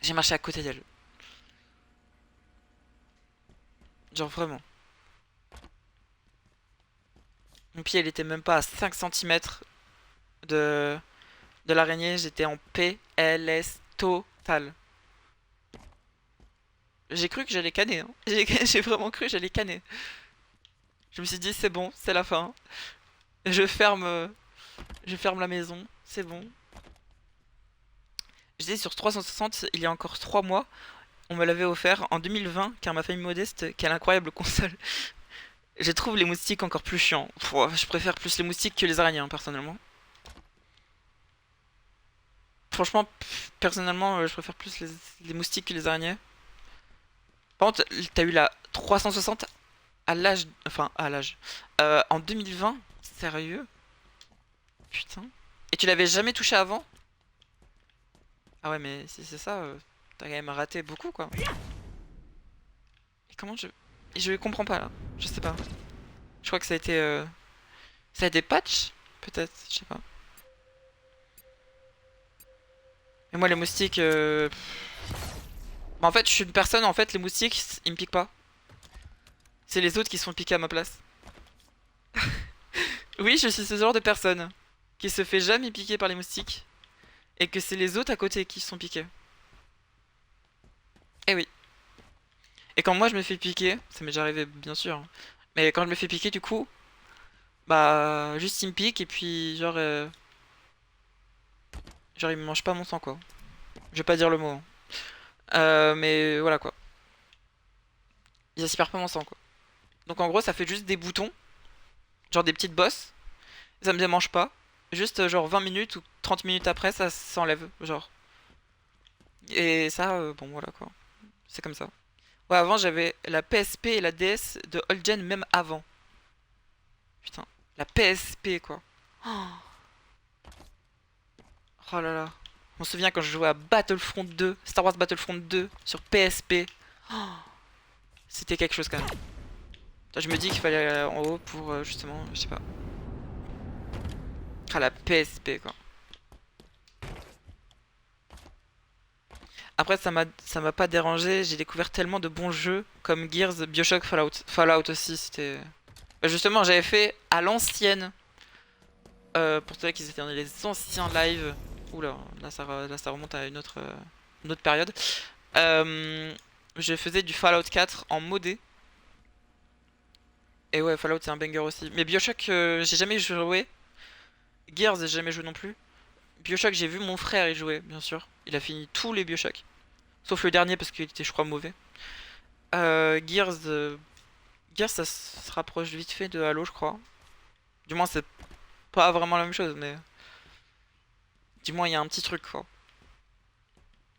J'ai marché à côté d'elle. Genre vraiment. Mon pied il était même pas à 5 centimètres de, de l'araignée, j'étais en PLS total. J'ai cru que j'allais canner, hein. J'ai vraiment cru que j'allais canner. Je me suis dit c'est bon, c'est la fin. Je ferme, je ferme la maison, c'est bon. Je disais sur 360, il y a encore 3 mois, on me l'avait offert en 2020, car ma famille modeste, quelle incroyable console. Je trouve les moustiques encore plus chiants. Pff, je préfère plus les moustiques que les araignées, hein, personnellement. Franchement, personnellement, je préfère plus les moustiques que les araignées. Par contre, t'as eu la 360 à l'âge... Enfin, à l'âge. En 2020? Sérieux? Putain. Et tu l'avais jamais touché avant? Ah ouais, mais si c'est ça, t'as quand même raté beaucoup, quoi. Et comment je... Je comprends pas, là. Je sais pas. Je crois que ça a été... Ça a été patch? Peut-être, je sais pas. Mais moi les moustiques... Bah, en fait je suis une personne, en fait les moustiques ils me piquent pas. C'est les autres qui se font piquer à ma place. Oui, je suis ce genre de personne qui se fait jamais piquer par les moustiques et que c'est les autres à côté qui se sont piqués. Eh oui. Et quand moi je me fais piquer, ça m'est déjà arrivé bien sûr, hein, mais quand je me fais piquer du coup, bah juste il me pique et puis genre il me mange pas mon sang quoi. Je vais pas dire le mot, hein. Mais voilà quoi. Il aspire pas mon sang quoi. Donc en gros ça fait juste des boutons, genre des petites bosses. Ça me démange pas. Juste genre 20 minutes ou 30 minutes après ça s'enlève genre. Et ça bon voilà quoi. C'est comme ça. Ouais, avant j'avais la PSP et la DS de Old Gen même avant. Putain, la PSP quoi. Oh, oh là là. On se souvient quand je jouais à Battlefront 2, Star Wars Battlefront 2 sur PSP. Oh, c'était quelque chose quand même. Je me dis qu'il fallait aller en haut pour justement, je sais pas. Ah la PSP quoi. Après ça m'a pas dérangé, j'ai découvert tellement de bons jeux comme Gears, BioShock, Fallout. Fallout aussi c'était... Bah, justement j'avais fait à l'ancienne. Pour ceux qui étaient dans les anciens lives. Oula, là ça remonte à une autre période. Euh, je faisais du Fallout 4 en modé. Et ouais, Fallout c'est un banger aussi. Mais BioShock, j'ai jamais joué. Gears, j'ai jamais joué non plus. BioShock, j'ai vu mon frère y jouer, bien sûr. Il a fini tous les BioShock. Sauf le dernier parce qu'il était, je crois, mauvais. Gears, Gears, ça se rapproche vite fait de Halo, je crois. Du moins, c'est pas vraiment la même chose, mais du moins, il y a un petit truc, quoi.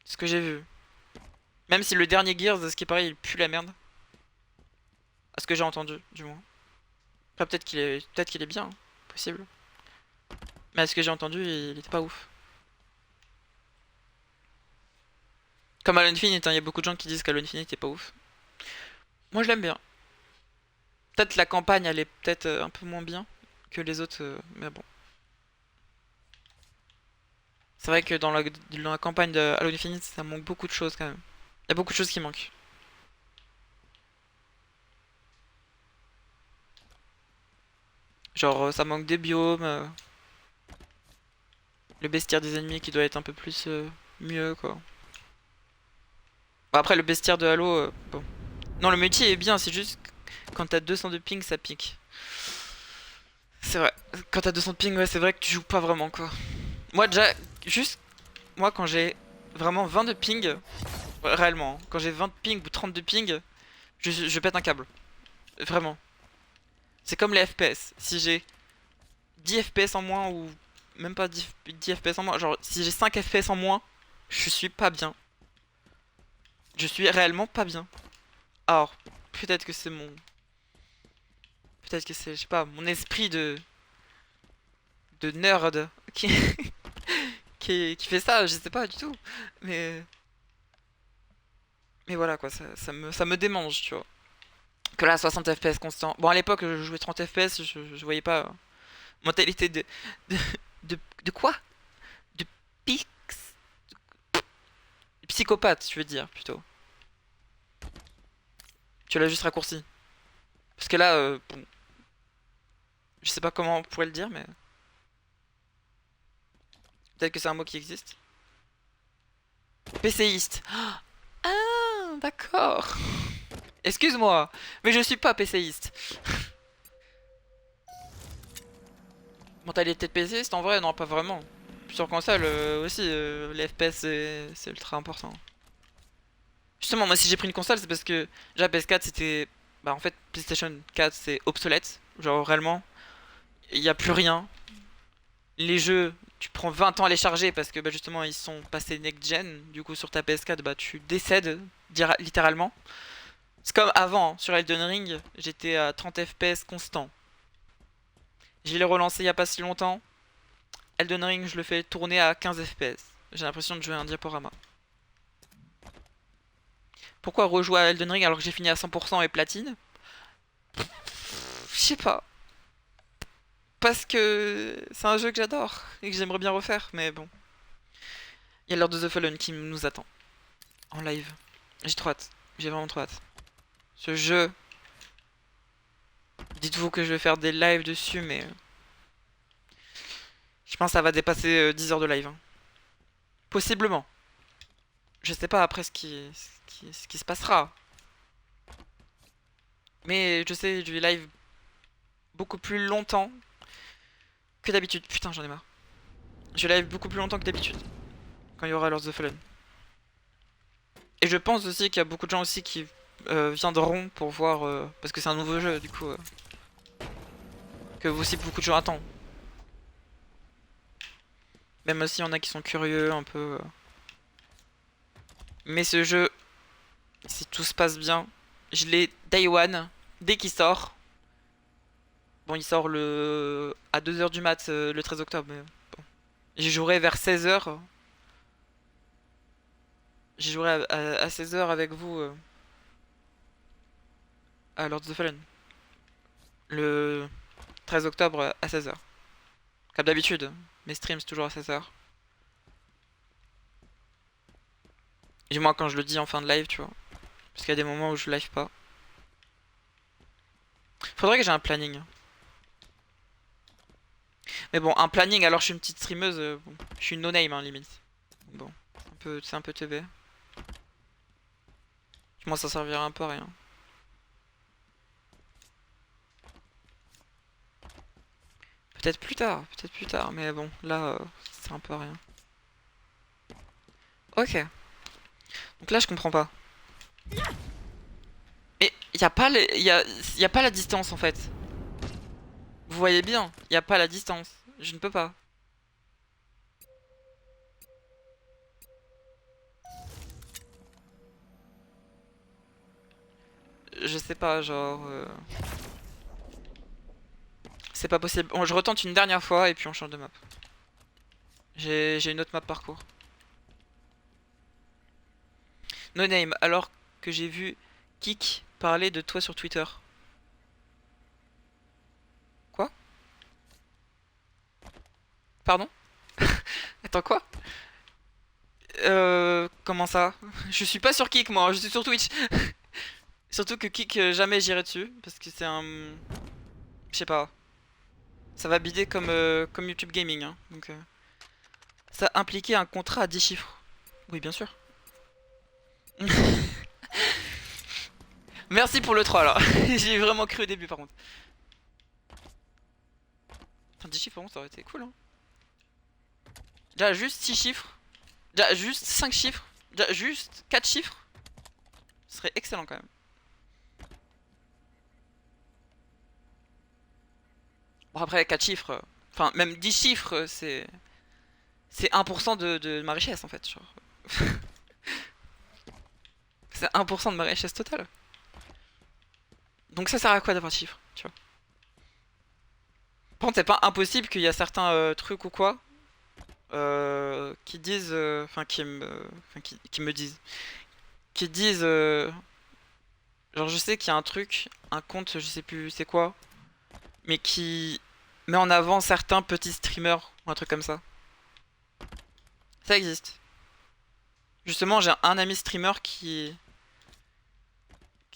Ce que j'ai vu. Même si le dernier Gears, ce qui paraît, il pue la merde. À ce que j'ai entendu, du moins. Après, peut-être qu'il est bien, hein, possible. Mais à ce que j'ai entendu, il était pas ouf. Comme Halo Infinite, hein, il y a beaucoup de gens qui disent qu'Halo Infinite est pas ouf. Moi, je l'aime bien. Peut-être la campagne, elle est peut-être un peu moins bien que les autres, mais bon. C'est vrai que dans la campagne de Halo Infinite, ça manque beaucoup de choses quand même. Il y a beaucoup de choses qui manquent. Genre, ça manque des biomes, le bestiaire des ennemis qui doit être un peu plus mieux, quoi. Bon, après, le bestiaire de Halo, bon. Non, le multi est bien, c'est juste que quand t'as 200 de ping, ça pique. C'est vrai. Quand t'as 200 de ping, ouais, c'est vrai que tu joues pas vraiment, quoi. Moi, déjà, juste, moi, quand j'ai vraiment 20 de ping, ouais, réellement, hein, quand j'ai 20 de ping ou 30 de ping, je pète un câble. Vraiment. C'est comme les FPS. Si j'ai 10 FPS en moins ou même pas 10 FPS en moins, genre si j'ai 5 FPS en moins, je suis pas bien. Je suis réellement pas bien. Alors, peut-être que c'est mon... Peut-être que c'est, je sais pas, mon esprit de nerd qui, qui fait ça, je sais pas du tout. Mais, mais voilà quoi, ça me démange, tu vois. Que là, 60 FPS constant. Bon, à l'époque, je jouais 30 FPS, je voyais pas mentalité de, de quoi? De pix... Psychopathe, tu veux dire, plutôt. Tu l'as juste raccourci. Parce que là, bon, je sais pas comment on pourrait le dire, mais peut-être que c'est un mot qui existe. PCiste. Ah, d'accord. Excuse-moi, mais je suis pas PCiste. Mentalité de PCiste, en vrai, non, pas vraiment. Sur console aussi, les FPS c'est ultra important. Justement, moi si j'ai pris une console, c'est parce que déjà PS4 c'était... Bah en fait, PlayStation 4 c'est obsolète. Genre réellement, il n'y a plus rien. Les jeux, tu prends 20 ans à les charger parce que bah, justement ils sont passés next-gen. Du coup sur ta PS4, bah tu décèdes littéralement. C'est comme avant, hein, sur Elden Ring, j'étais à 30 FPS constant. Je l'ai relancé il y a pas si longtemps. Elden Ring, je le fais tourner à 15 FPS. J'ai l'impression de jouer à un diaporama. Pourquoi rejouer à Elden Ring alors que j'ai fini à 100% et platine? Je sais pas. Parce que c'est un jeu que j'adore et que j'aimerais bien refaire, mais bon. Il y a Lord of the Fallen qui nous attend en live. J'ai trop hâte. J'ai vraiment trop hâte. Ce jeu. Dites-vous que je vais faire des lives dessus, mais je pense que ça va dépasser 10 heures de live, hein. Possiblement. Je sais pas après ce qui se passera. Mais je sais, je vais live beaucoup plus longtemps que d'habitude. Putain, j'en ai marre. Je live beaucoup plus longtemps que d'habitude. Quand il y aura Lord of the Fallen. Et je pense aussi qu'il y a beaucoup de gens aussi qui viendront pour voir... parce que c'est un nouveau jeu, du coup... que aussi beaucoup de gens attendent. Même s'il y en a qui sont curieux un peu. Mais ce jeu, si tout se passe bien, je l'ai day one, dès qu'il sort. Bon, il sort à 2 heures du mat le 13 octobre. Mais bon. J'y jouerai vers 16 heures. J'y jouerai à 16 heures avec vous à Lord of the Fallen. Le 13 octobre à 16 heures. Comme d'habitude, mes streams c'est toujours à 16 heures. Du moins quand je le dis en fin de live, tu vois. Parce qu'il y a des moments où je live pas. Faudrait que j'ai un planning. Mais bon, un planning alors je suis une petite streameuse, bon, je suis une no-name hein, limite. Bon, c'est un peu teubé. Moi ça servira un peu à rien. Peut-être plus tard, mais bon, là c'est un peu à rien. Ok. Donc là je comprends pas. Et y a pas y a pas la distance en fait. Vous voyez bien, y a pas la distance. Je ne peux pas. Je sais pas, genre... C'est pas possible. Bon, je retente une dernière fois et puis on change de map. J'ai une autre map parcours. No name, alors que j'ai vu Kik parler de toi sur Twitter. Quoi? Pardon? Attends quoi? Comment ça? Je suis pas sur Kik moi, je suis sur Twitch. Surtout que Kik, jamais j'irai dessus. Parce que c'est un... Je sais pas. Ça va bider comme YouTube Gaming. Hein. Donc, ça impliquait un contrat à 10 chiffres. Oui, bien sûr. Merci pour le 3 là. J'ai vraiment cru au début par contre. Enfin, 10 chiffres, ça aurait été cool. Hein. Déjà, juste 6 chiffres. Déjà, juste 5 chiffres. Déjà, juste 4 chiffres. Ce serait excellent quand même. Bon, après, 4 chiffres. Enfin, même 10 chiffres, c'est. C'est 1% de ma richesse en fait. Genre. C'est 1% de ma richesse totale. Donc ça sert à quoi d'avoir de chiffres, tu vois. Par contre, c'est pas impossible qu'il y a certains trucs ou quoi qui disent. Enfin, qui me disent. Qui disent. Genre, je sais qu'il y a un truc, un compte, je sais plus c'est quoi, mais qui met en avant certains petits streamers ou un truc comme ça. Ça existe. Justement, j'ai un ami streamer qui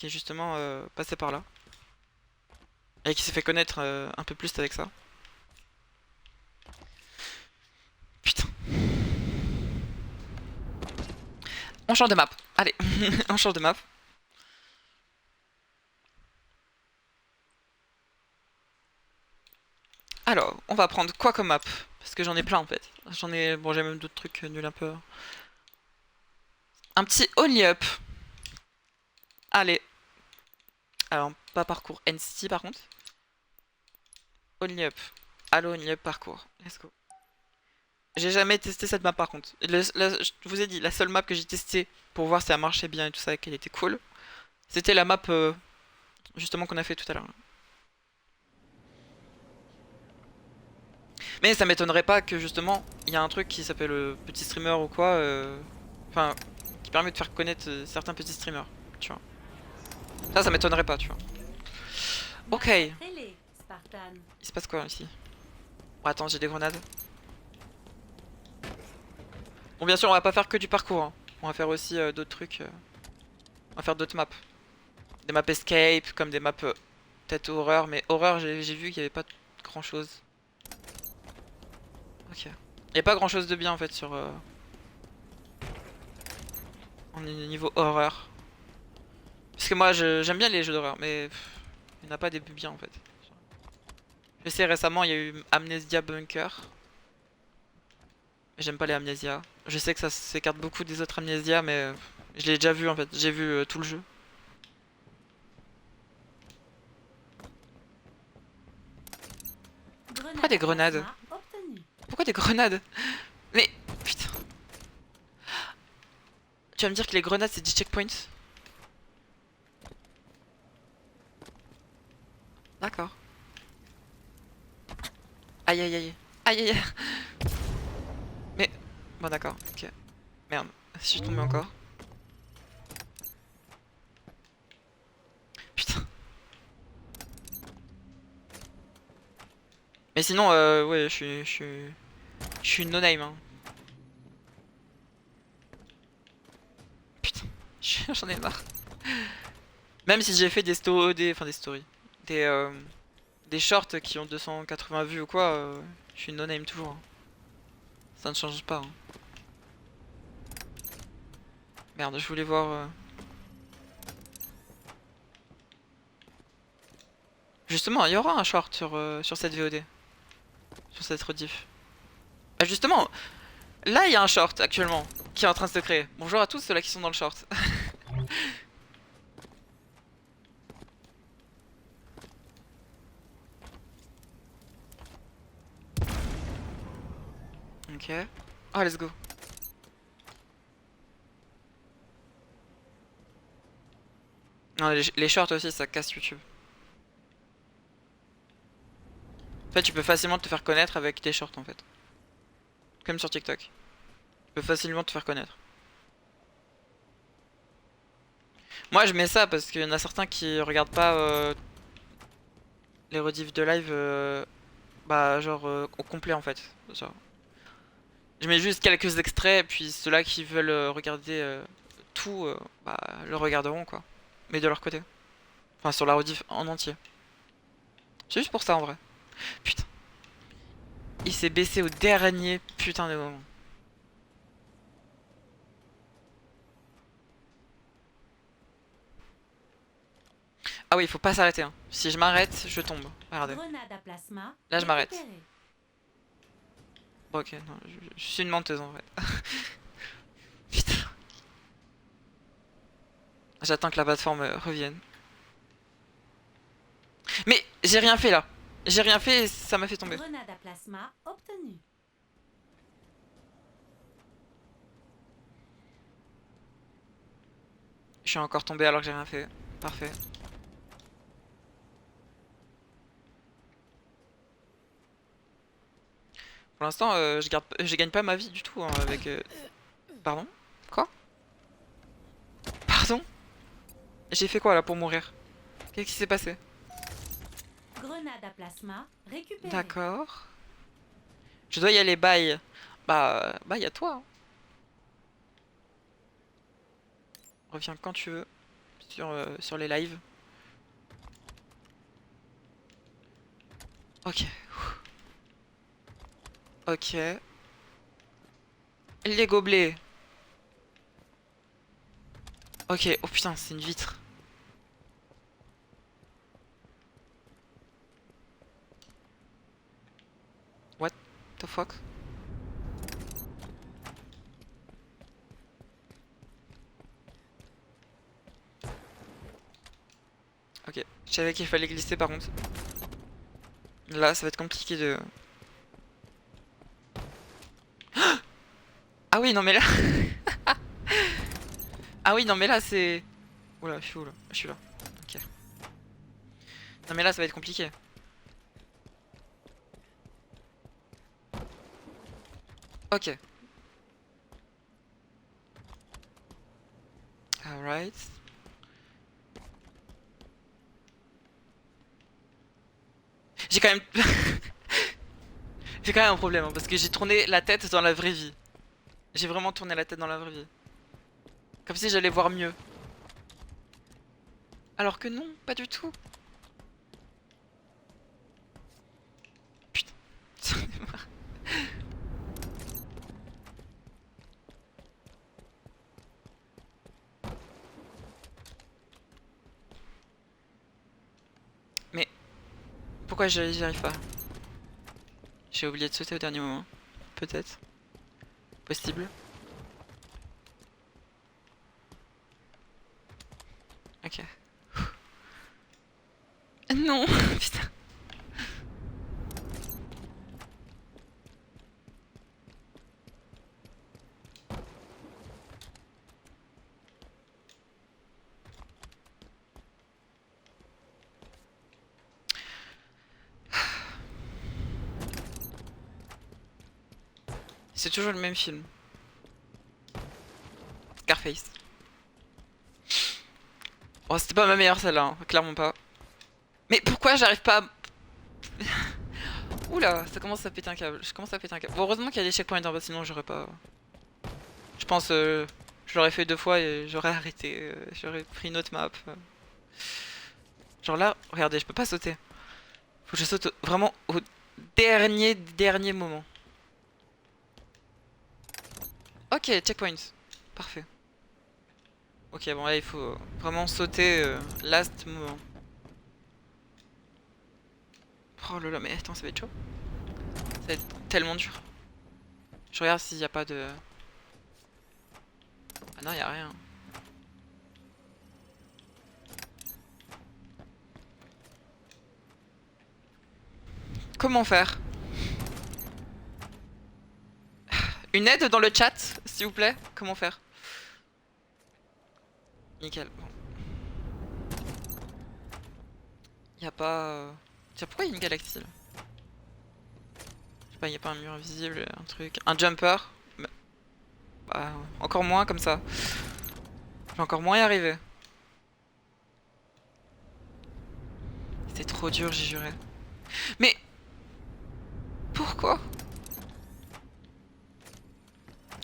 est justement passé par là. Et qui s'est fait connaître un peu plus avec ça. Putain. On change de map. Allez, on change de map. Alors, on va prendre quoi comme map? Parce que j'en ai plein en fait. J'en ai. Bon, j'ai même d'autres trucs nuls un peu. Un petit Only Up. Allez. Alors, pas parcours NCT par contre. Only Up. Allo Only Up parcours. Let's go. J'ai jamais testé cette map par contre. Je vous ai dit, la seule map que j'ai testée pour voir si elle marchait bien et tout ça, qu'elle était cool, c'était la map justement qu'on a fait tout à l'heure. Mais ça m'étonnerait pas que justement, il y a un truc qui s'appelle petit streamer ou quoi, enfin, qui permet de faire connaître certains petits streamers, tu vois. Ça m'étonnerait pas, tu vois. Ok. Il se passe quoi ici? Oh, attends, j'ai des grenades. Bon, bien sûr, on va pas faire que du parcours, hein. On va faire aussi d'autres trucs. On va faire d'autres maps. Des maps escape, comme des maps peut-être horreur. Mais horreur, j'ai vu qu'il y avait pas grand chose. Ok. Il y a pas grand chose de bien en fait sur. En niveau horreur. Parce que moi j'aime bien les jeux d'horreur, mais il n'y en a pas des plus bien en fait. Je sais récemment il y a eu Amnesia Bunker. J'aime pas les Amnesia. Je sais que ça s'écarte beaucoup des autres Amnesia, mais je l'ai déjà vu en fait. J'ai vu tout le jeu. Pourquoi des grenades? Pourquoi des grenades? Mais putain. Tu vas me dire que les grenades c'est des checkpoints? D'accord. Aïe aïe aïe. Aïe aïe aïe. Mais. Bon d'accord, ok. Merde. Si je suis tombé encore. Putain. Mais sinon, ouais, je suis no name, hein. Putain, j'en ai marre. Même si j'ai fait enfin des stories, des, euh, des shorts qui ont 280 vues ou quoi, je suis no name toujours, hein. Ça ne change pas, hein. Merde, je voulais voir. Justement, il y aura un short sur cette VOD, sur cette rediff. Ah, justement, là il y a un short actuellement qui est en train de se créer. Bonjour à tous ceux-là qui sont dans le short. Ok. Oh, let's go. Non, les shorts aussi, ça casse YouTube. En fait, tu peux facilement te faire connaître avec tes shorts en fait. Comme sur TikTok. Tu peux facilement te faire connaître. Moi, je mets ça parce qu'il y en a certains qui regardent pas les rediffs de live, bah, genre au complet en fait. Genre, je mets juste quelques extraits, puis ceux-là qui veulent regarder tout, bah, le regarderont quoi. Mais de leur côté. Enfin, sur la rediff en entier. C'est juste pour ça en vrai. Putain. Il s'est baissé au dernier putain de moment. Ah oui, il faut pas s'arrêter, hein. Si je m'arrête, je tombe. Regardez. Là, je m'arrête. Bon, ok, non, je suis une menteuse en fait. Putain. J'attends que la plateforme revienne. Mais j'ai rien fait là. J'ai rien fait et ça m'a fait tomber. Grenade à plasma obtenue. Je suis encore tombé alors que j'ai rien fait. Parfait. Pour l'instant, je gagne pas ma vie du tout hein, avec. Pardon? Quoi? Pardon? J'ai fait quoi là pour mourir? Qu'est-ce qui s'est passé? Grenade à plasma récupérée. D'accord. Je dois y aller, bye. Bah, y a toi, hein. Reviens quand tu veux sur les lives. Ok. Ok. Les gobelets. Ok. Oh putain, c'est une vitre. What the fuck? Ok. Je savais qu'il fallait glisser par contre. Là, ça va être compliqué de... Ah oui, non mais là... Ah oui, non mais là c'est... Oula, je suis où là? Je suis là. Ok. Non mais là, ça va être compliqué. Ok. Alright. J'ai quand même... J'ai quand même un problème, hein, parce que j'ai tourné la tête dans la vraie vie. J'ai vraiment tourné la tête dans la vraie vie. Comme si j'allais voir mieux. Alors que non, pas du tout. Putain. J'en ai marre. Mais pourquoi j'y arrive pas? J'ai oublié de sauter au dernier moment. Peut-être. Possible. Ok. Non, putain. C'est toujours le même film. Scarface. Oh, c'était pas ma meilleure celle-là, hein. Clairement pas. Mais pourquoi j'arrive pas à... Oula, ça commence à péter un câble. Je commence à péter un câble. Bon, heureusement qu'il y a des checkpoints, hein, sinon j'aurais pas... Je pense je l'aurais fait 2 fois et j'aurais arrêté. J'aurais pris une autre map. Genre là, regardez, je peux pas sauter. Faut que je saute vraiment au dernier moment. Ok, checkpoint. Parfait. Ok, bon là il faut vraiment sauter last moment. Oh là là, mais attends, ça va être chaud. Ça va être tellement dur. Je regarde s'il n'y a pas de... Ah non, il n'y a rien. Comment faire? Une aide dans le chat, s'il vous plaît? Comment faire? Nickel. Bon. Y a pas... Tiens, pourquoi il y a une galaxie là? Je sais pas, y a pas un mur invisible, un truc... Un jumper? Bah, encore moins comme ça. Je vais encore moins y arriver. C'est trop dur, j'ai juré. Mais... Pourquoi?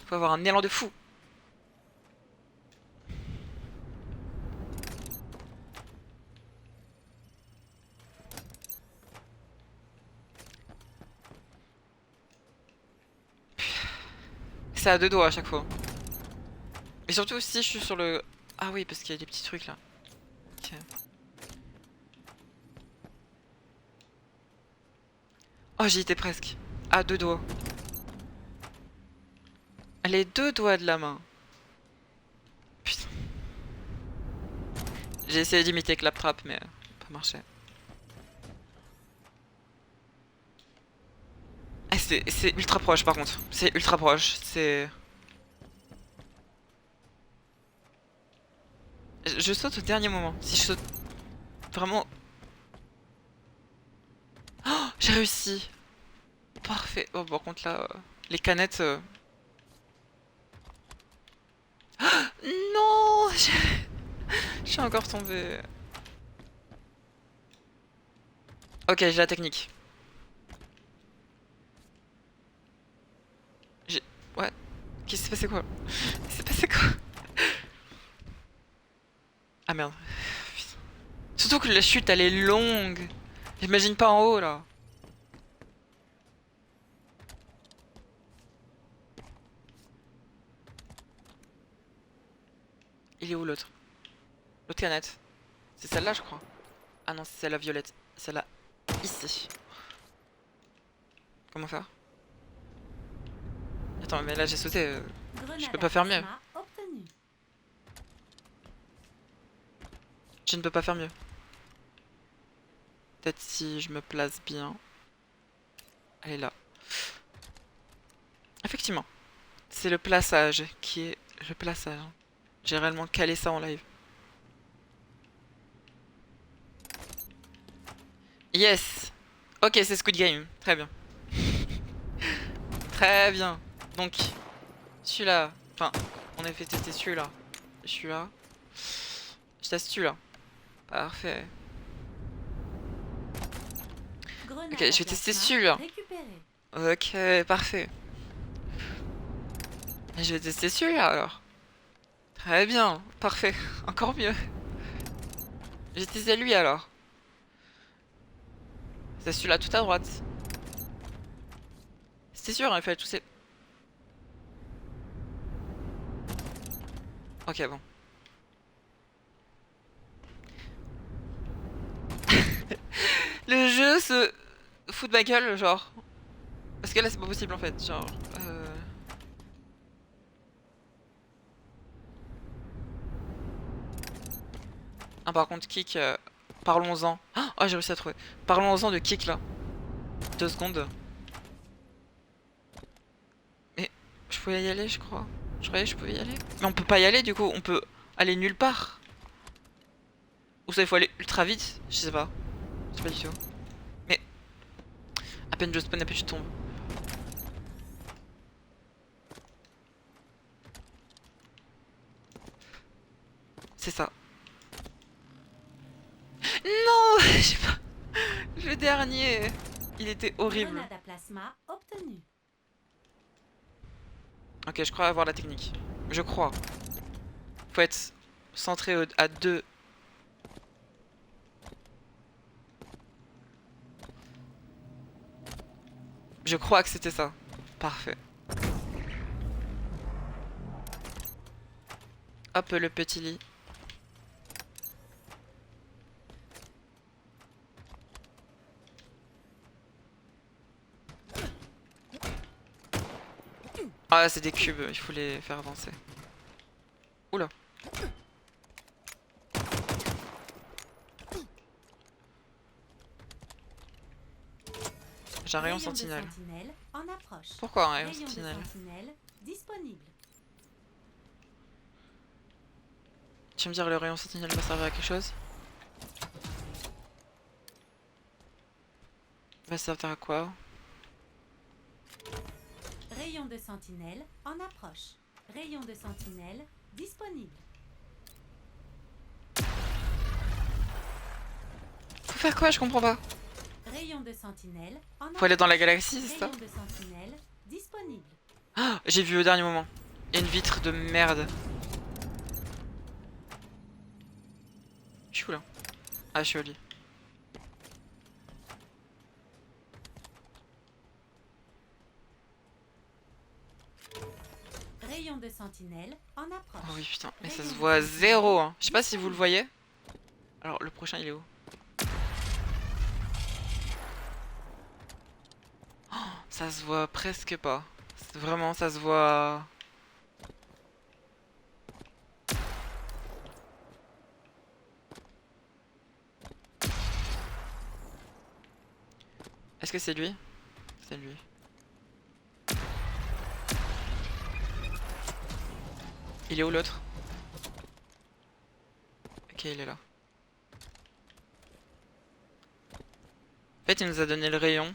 Faut avoir un élan de fou. C'est à 2 doigts à chaque fois. Et surtout si je suis sur le... Ah oui, parce qu'il y a des petits trucs là. Ok. Oh, j'y étais presque. À 2 doigts. Les 2 doigts de la main. Putain. J'ai essayé d'imiter Claptrap, mais pas marché. Ah, c'est ultra proche par contre. C'est ultra proche. C'est... Je saute au dernier moment. Si je saute vraiment... Oh, j'ai réussi. Parfait. Oh, par contre là, les canettes... Non, je suis encore tombé. Ok, j'ai la technique. J'ai... Ouais. Qu'est-ce qui s'est passé quoi? Qu'est-ce qui s'est passé quoi? Ah merde. Putain. Surtout que la chute elle est longue. J'imagine pas en haut là. Il est où l'autre? L'autre canette. C'est celle-là je crois. Ah non, c'est celle-là violette. Celle-là ici. Comment faire? Attends, mais là j'ai sauté. Je peux pas faire mieux. Obtenu. Je ne peux pas faire mieux. Peut-être si je me place bien. Elle est là. Effectivement. C'est le plaçage qui est le plaçage. J'ai réellement calé ça en live. Yes! Ok, c'est Squid Game. Très bien. Très bien. Donc, celui-là. Enfin, on a fait tester celui-là. Celui-là. Je teste celui-là. Parfait. Grenade Ok, je vais à tester plasma celui-là. récupérée. Ok, parfait. Et je vais tester celui-là alors. Très bien, parfait, encore mieux. J'ai testé lui alors. C'est celui-là tout à droite. C'était sûr en fait, tout c'est... Ok bon. Le jeu se fout de ma gueule genre. Parce que là c'est pas possible en fait, genre... Ah par contre kick, parlons-en. Oh j'ai réussi à trouver. Parlons-en de kick là. 2 secondes. Mais je pouvais y aller je crois. Je croyais que je pouvais y aller. Mais on peut pas y aller du coup, on peut aller nulle part. Ou ça il faut aller ultra vite, je sais pas. Je sais pas du tout. Mais à peine je spawn, à peine je tombe. C'est ça. Non, j'ai pas... Le dernier, il était horrible. Grenade à plasma obtenue. Ok, je crois avoir la technique. Je crois. Faut être centré à 2. Je crois que c'était ça. Parfait. Hop, le petit lit. Ah, c'est des cubes, il faut les faire avancer. Oula. J'ai un rayon sentinelle. En approche. Pourquoi un rayon Rayon de sentinelle? sentinelle disponible. Tu vas me dire le rayon sentinelle va servir à quelque chose? Va servir à quoi? Rayon de sentinelle en approche. Rayon de sentinelle disponible. Faut faire quoi? Je comprends pas. Rayon de sentinelle en approche. Faut aller dans la galaxie, c'est ça? Rayon de sentinelle disponible. Ah, j'ai vu au dernier moment. Il y a une vitre de merde. Je suis où là? Ah, je suis au lit. Rayon de sentinelle en approche. Oh oui, putain, mais ça se voit zéro. Hein. Je sais pas si vous le voyez. Alors, le prochain, il est où? Oh, ça se voit presque pas. Vraiment, ça se voit... Est-ce que c'est lui? C'est lui. Il est où l'autre? Ok, il est là. En fait, il nous a donné le rayon.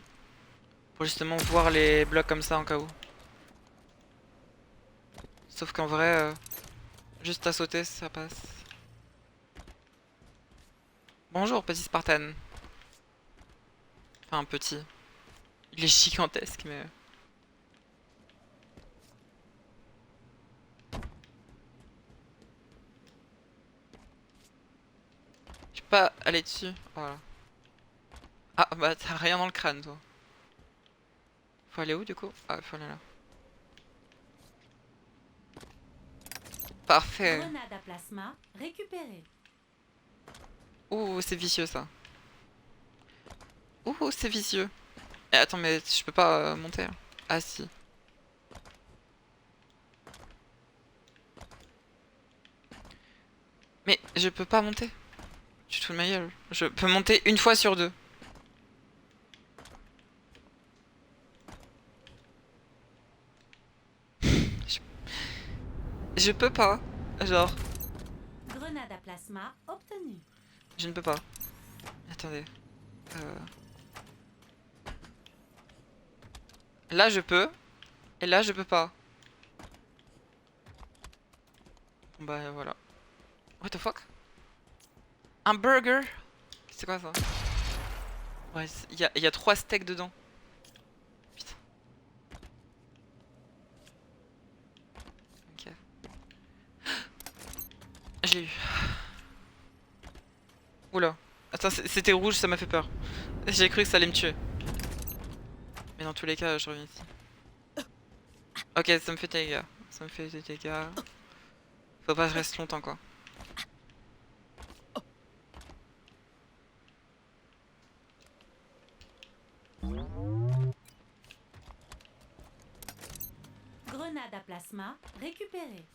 Pour justement voir les blocs comme ça en cas où. Sauf qu'en vrai, juste à sauter, ça passe. Bonjour, petit Spartan. Enfin, petit. Il est gigantesque, mais... Je peux pas aller dessus. Voilà. Ah, bah t'as rien dans le crâne, toi. Faut aller où, du coup? Ah, faut aller là. Parfait. Grenade à plasma récupérée. Ouh, c'est vicieux, ça. Ouh, c'est vicieux. Eh, attends, mais je peux pas monter. Hein. Ah, si. Mais je peux pas monter. Tu te fous de ma gueule. Je peux monter une fois sur 2. Je peux pas. Genre, Grenade à plasma obtenue. je ne peux pas. Attendez. Là, je peux. Et là, je peux pas. Bon, bah, voilà. What the fuck? Un burger? C'est quoi ça? Ouais, il y a 3 steaks dedans. Putain. J'ai eu. Oula. Attends, c'était rouge, ça m'a fait peur. J'ai cru que ça allait me tuer. Mais dans tous les cas, je reviens ici. Ok, ça me fait des dégâts. Ça me fait des dégâts. Faut pas que je reste longtemps, quoi. Grenade à plasma récupérée.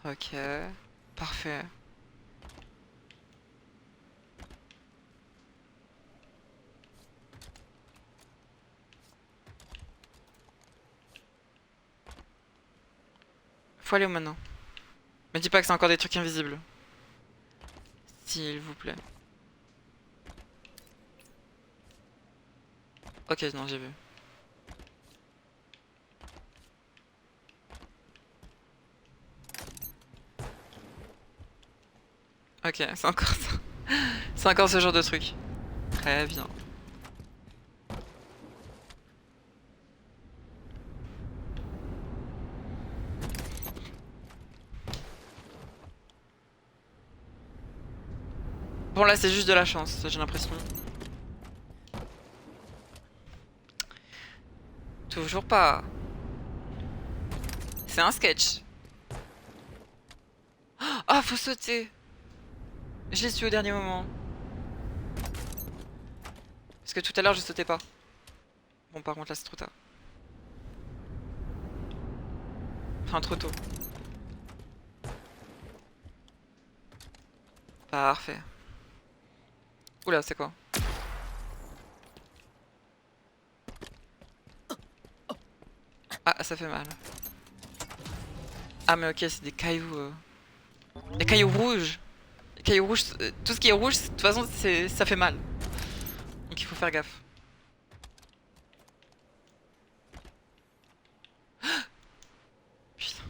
Ok. Parfait. Faut aller où maintenant? Me dis pas que c'est encore des trucs invisibles. S'il vous plaît. Ok, non, j'ai vu. Ok, c'est encore ça. C'est encore ce genre de truc. Très bien. Bon, là, c'est juste de la chance, j'ai l'impression. Toujours pas. C'est un sketch. Ah, faut sauter. Je l'ai su au dernier moment. Parce que tout à l'heure, je sautais pas. Bon, par contre, là, c'est trop tard. Enfin, trop tôt. Parfait. Oula, c'est quoi? Ah, ça fait mal. Ah, mais ok, c'est des cailloux. Des cailloux rouges. Les cailloux rouges, tout ce qui est rouge, de toute façon, ça fait mal. Donc il faut faire gaffe. Putain.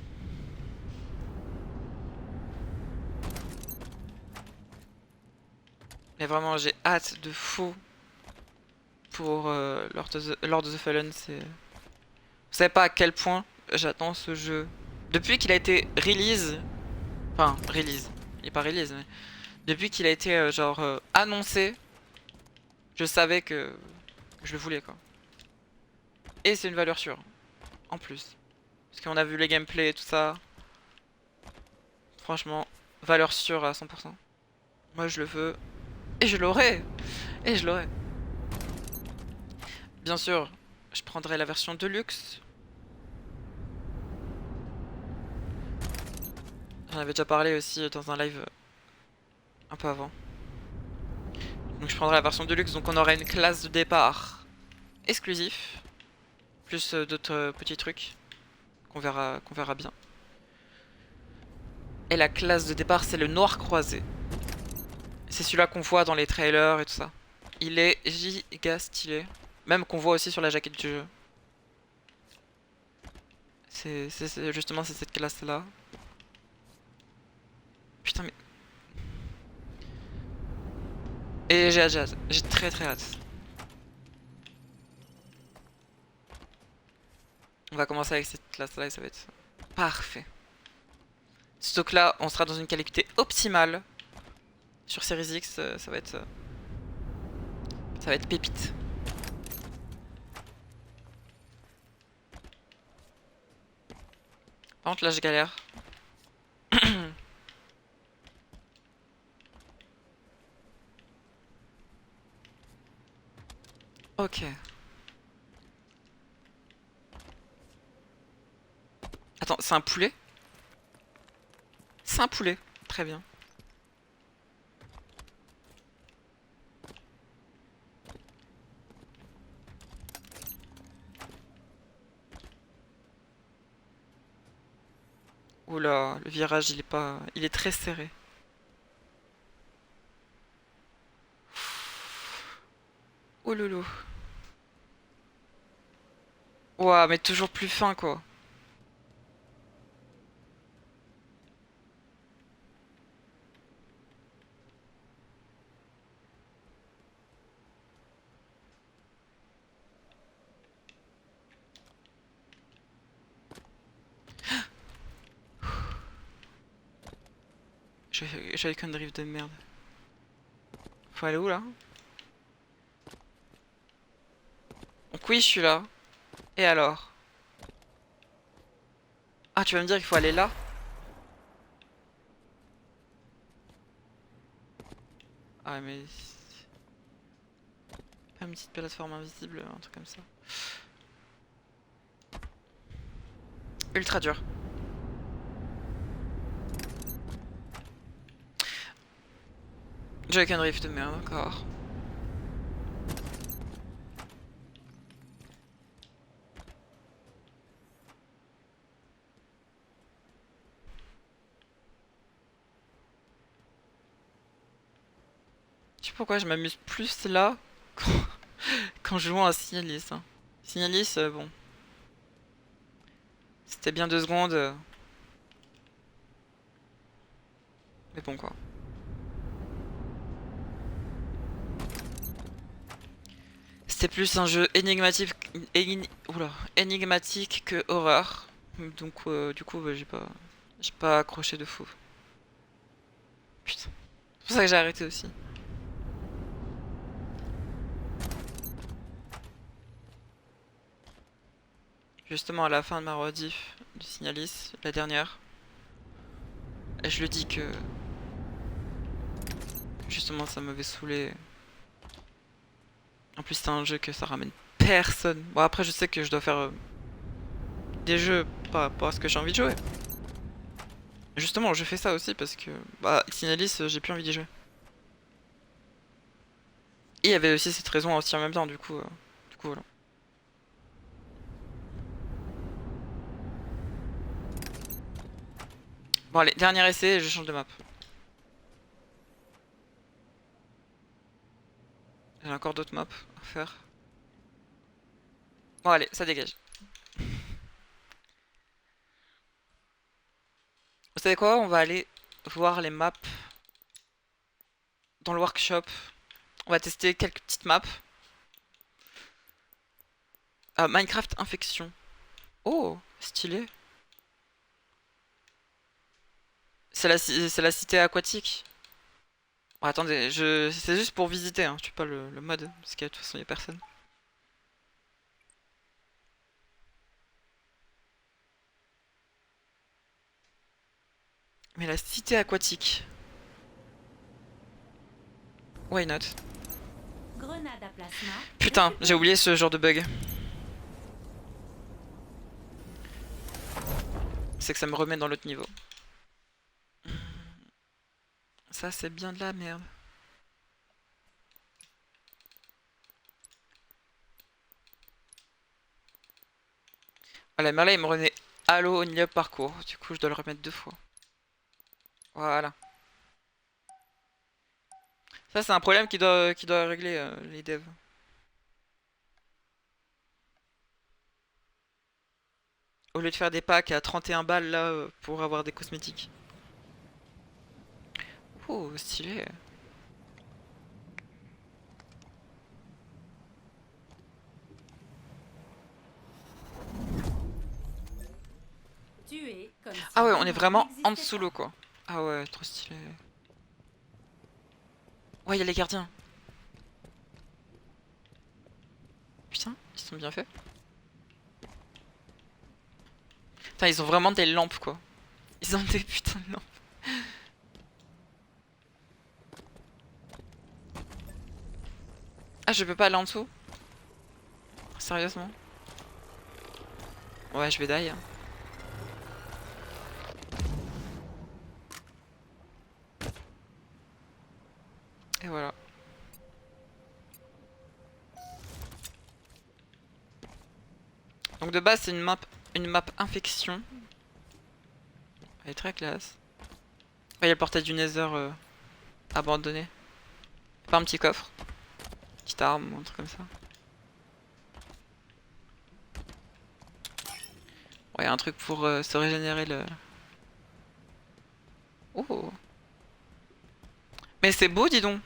Mais vraiment, j'ai hâte de fou pour Lord of the Fallen. Vous savez pas à quel point j'attends ce jeu. Depuis qu'il a été release, enfin release, il est pas release, mais depuis qu'il a été annoncé, je savais que je le voulais quoi. Et c'est une valeur sûre, en plus. Parce qu'on a vu les gameplays et tout ça. Franchement, valeur sûre à 100%. Moi je le veux. Et je l'aurai. Et je l'aurai. Bien sûr, je prendrai la version Deluxe. J'en avais déjà parlé aussi dans un live un peu avant. Donc je prendrai la version Deluxe, donc on aura une classe de départ exclusif. Plus d'autres petits trucs qu'on verra bien. Et la classe de départ, c'est le noir croisé. C'est celui-là qu'on voit dans les trailers et tout ça. Il est giga stylé. Même qu'on voit aussi sur la jaquette du jeu. Justement, c'est cette classe-là. Putain, mais... Et j'ai hâte, j'ai très très hâte. On va commencer avec cette classe-là et ça va être parfait. Surtout que là, on sera dans une qualité optimale. Sur Series X, ça va être pépite. Par contre, là, je galère. Ok. Attends, c'est un poulet? C'est un poulet. Très bien. Oula, le virage, il est pas... Il est très serré. Oh lolo. Ouah, mais toujours plus fin, quoi. J'avais qu'un drift de merde. Faut aller où là? Donc oui, je suis là. Et alors? Ah, tu vas me dire qu'il faut aller là? Ah, mais... Pas une petite plateforme invisible, un truc comme ça. Ultra dur. J'avais qu'un drift de merde encore. Je sais pas pourquoi je m'amuse plus là quand, quand je joue à Signalis. Hein. Signalis, bon. C'était bien 2 secondes. Mais bon quoi. C'était plus un jeu énigmatique, oula, énigmatique que horreur. Donc du coup j'ai pas accroché de fou. Putain. C'est pour ça que j'ai arrêté aussi. Justement à la fin de ma rediff du Signalis, la dernière, et je le dis que justement ça m'avait saoulé. En plus c'est un jeu que ça ramène personne. Bon après je sais que je dois faire des jeux par rapport à ce que j'ai envie de jouer. Justement je fais ça aussi parce que bah Signalis j'ai plus envie d'y jouer. Et il y avait aussi cette raison aussi en même temps du coup voilà. Bon allez, dernier essai et je change de map. J'ai encore d'autres maps à faire. Bon allez, ça dégage. Vous savez quoi? On va aller voir les maps dans le workshop. On va tester quelques petites maps. Ah, Minecraft Infection. Oh, stylé. C'est la cité aquatique. Bon, attendez, c'est juste pour visiter, hein. Je suis pas le mode, parce que de toute façon, il y a personne. Mais la cité aquatique. Why not? Grenade à plasma. Putain, j'ai oublié ce genre de bug. C'est que ça me remet dans l'autre niveau. Ça, c'est bien de la merde. Voilà, mais là, il me remet Halo au niveau parcours. Du coup, je dois le remettre 2 fois. Voilà. Ça, c'est un problème qui doit régler les devs. Au lieu de faire des packs à 31 balles là pour avoir des cosmétiques. Oh, stylé. Tuer comme si Ah ouais, on est rien vraiment en n'existait dessous pas. l'eau quoi. Ah ouais, trop stylé. Ouais, il y a les gardiens. Putain, ils sont bien faits. Putain, ils ont vraiment des lampes quoi. Ils ont des putains de lampes. Ah, je peux pas aller en dessous? Sérieusement? Ouais, je vais die. Hein. Et voilà. Donc de base, c'est une map infection. Elle est très classe. Il y a le portail du Nether abandonné. Pas un petit coffre. Petite arme ou un truc comme ça. Ouais, un truc pour se régénérer le... Oh. Mais c'est beau, dis donc.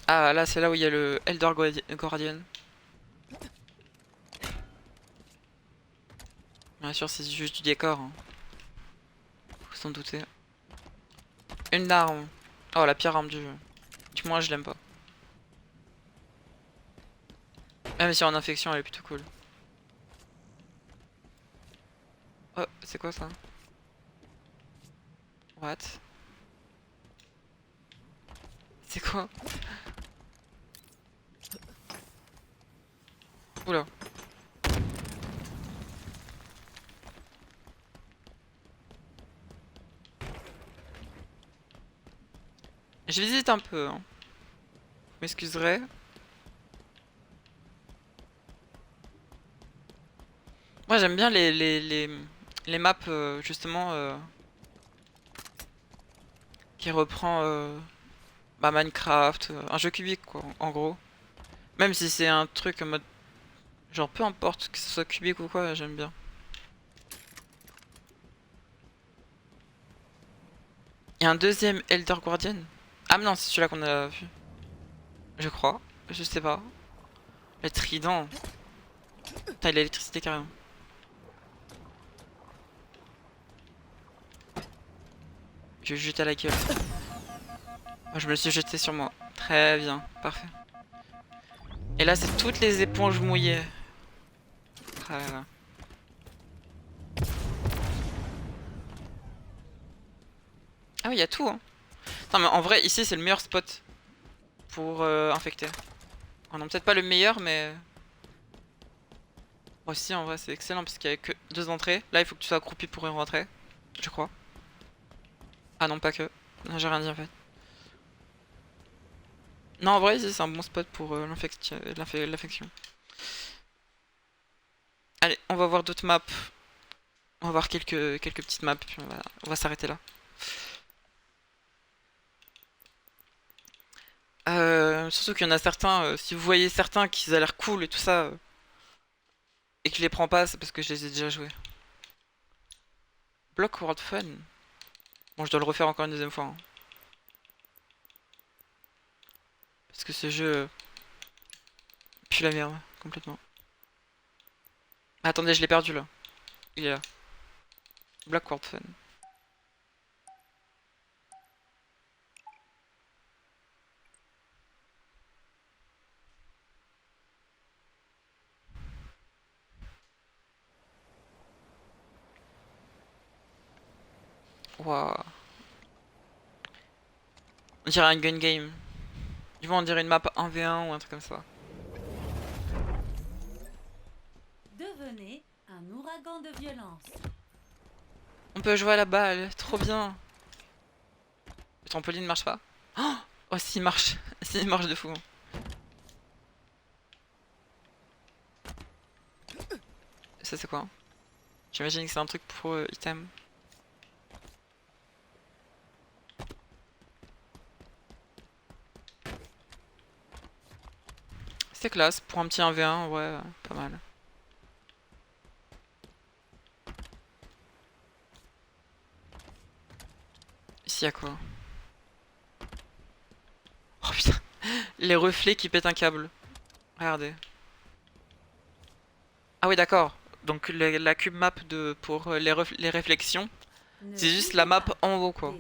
Ah, là, c'est là où il y a le Guardian. Bien sûr, c'est juste du décor. Hein. Faut s'en douter. Une arme. Oh, la pire arme du jeu. Du moins, je l'aime pas. Même si en infection, elle est plutôt cool. Oh, c'est quoi ça? What? C'est quoi? Oula. Je visite un peu. Hein. Je m'excuserai. Moi j'aime bien les maps justement qui reprend bah, Minecraft, un jeu cubique quoi, en gros. Même si c'est un truc en mode genre peu importe que ce soit cubique ou quoi, j'aime bien. Il y a un deuxième Elder Guardian. Ah mais non, c'est celui-là qu'on a vu. Je crois. Je sais pas. Le trident. Putain, il a l'électricité carrément. Je vais jeter à la gueule. Oh, je me suis jeté sur moi. Très bien, parfait. Et là, c'est toutes les éponges mouillées. Ah là là. Ah oui, il y a tout. Hein. Non, mais en vrai, ici, c'est le meilleur spot pour infecter. Oh non, peut-être pas le meilleur, mais... Bon, si, en vrai, c'est excellent parce qu'il y a que 2 entrées. Là, il faut que tu sois accroupi pour y rentrer. Je crois. Ah non, pas que. Non, j'ai rien dit en fait. Non, en vrai, ici, c'est un bon spot pour l'infection. Allez, on va voir d'autres maps. On va voir quelques petites maps, puis on va s'arrêter là. Surtout qu'il y en a certains, si vous voyez certains qui ont l'air cool et tout ça, et que je les prends pas, c'est parce que je les ai déjà joués. Block World Fun. Bon, je dois le refaire encore une deuxième fois. Hein. Parce que ce jeu pue la merde, complètement. Ah, attendez, je l'ai perdu là. Il est là. Block World Fun. Waouh. On dirait un gun game. Du moins, on dirait une map 1v1 ou un truc comme ça. Devenez un ouragan de violence. On peut jouer à la balle, trop bien. Le trampoline marche pas. Oh, s'il marche. S'il marche de fou. Ça, c'est quoi? J'imagine que c'est un truc pour item. C'est classe, pour un petit 1v1, ouais, pas mal. Ici, y'a quoi? Oh putain, les reflets qui pètent un câble. Regardez. Ah oui, d'accord. Donc la cube map pour les réflexions, c'est juste la map en haut, quoi.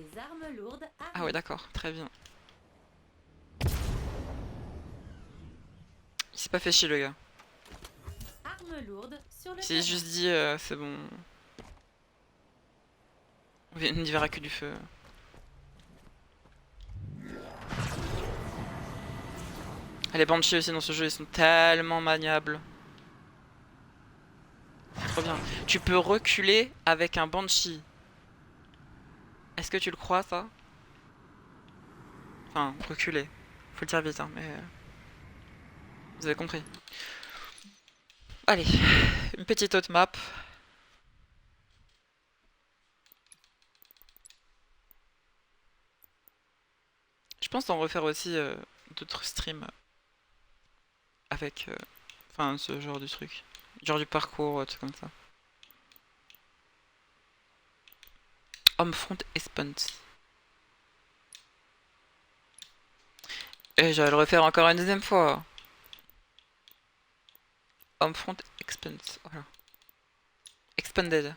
Ah ouais, d'accord, très bien. Il s'est pas fait chier, le gars. Il s'est juste dit, c'est bon. On n'y verra que du feu. Les Banshees aussi dans ce jeu, ils sont tellement maniables. Trop bien. Tu peux reculer avec un Banshee. Est-ce que tu le crois, ça? Enfin, reculer. Faut le dire vite, hein, mais... Vous avez compris. Allez, une petite autre map. Je pense en refaire aussi d'autres streams avec... Enfin, ce genre de truc. Genre du parcours, tout comme ça. Homefront Expanse. Et je vais le refaire encore une deuxième fois. Homefront Expanse, voilà. Expanded.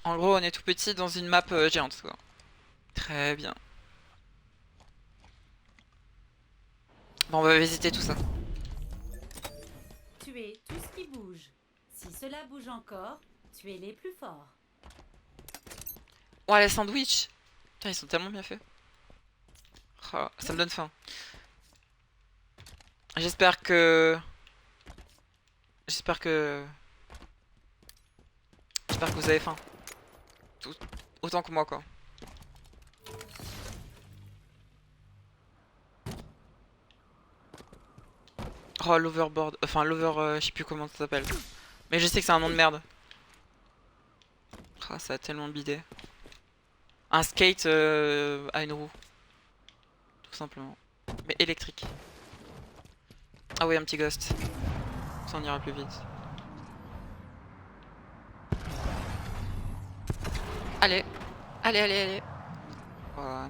En gros, on est tout petit dans une map géante, quoi. Très bien. Bon, on va visiter tout ça. Tuez tout ce qui bouge. Si cela bouge encore, tuez les plus forts. Oh, les sandwichs! Putain, ils sont tellement bien faits. Oh, ça me donne faim. J'espère que... J'espère que... J'espère que vous avez faim. Autant que moi, quoi. Oh, l'overboard. Enfin, je sais plus comment ça s'appelle. Mais je sais que c'est un nom de merde. Oh, ça a tellement bidé. Un skate à une roue. Tout simplement. Mais électrique. Ah oui, un petit ghost. Ça en ira plus vite. Allez. Allez, allez, allez. Voilà.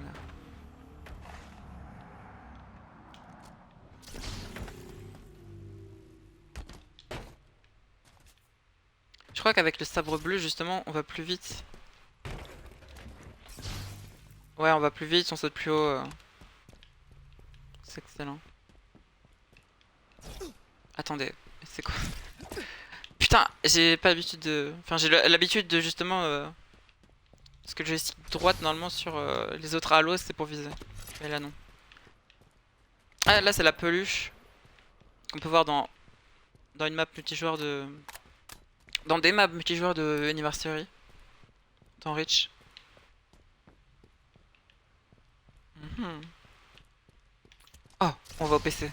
Je crois qu'avec le sabre bleu, justement, on va plus vite. Ouais, on va plus vite, on saute plus haut. C'est excellent. Attendez, c'est quoi? Putain, j'ai pas l'habitude de... Enfin, j'ai l'habitude de justement... Parce que le joystick droite, normalement, sur les autres Halo, c'est pour viser. Mais là, non. Ah, là, c'est la peluche. Qu'on peut voir dans une map multijoueur de... Dans des maps multijoueurs de Anniversary. Dans Reach. Mhm. Oh, on va au PC.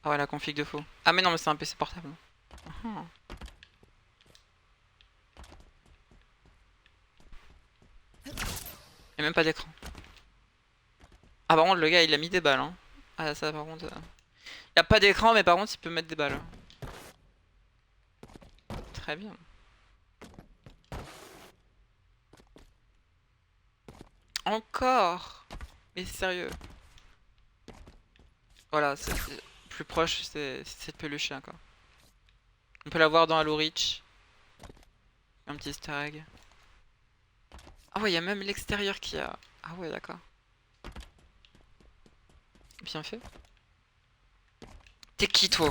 Ah ouais, la config de faux. Ah mais non, mais c'est un PC portable. Mhm. Y a même pas d'écran. Ah par contre, le gars, il a mis des balles, hein. Ah ça, par contre... Y a pas d'écran, mais par contre, il peut mettre des balles. Très bien. Encore. Mais sérieux. Voilà, c'est plus proche, c'est cette peluche là, quoi. On peut la voir dans Halo Reach. Un petit easter egg. Ah ouais, il y a même l'extérieur qui a... Ah ouais, d'accord. Bien fait. T'es qui, toi?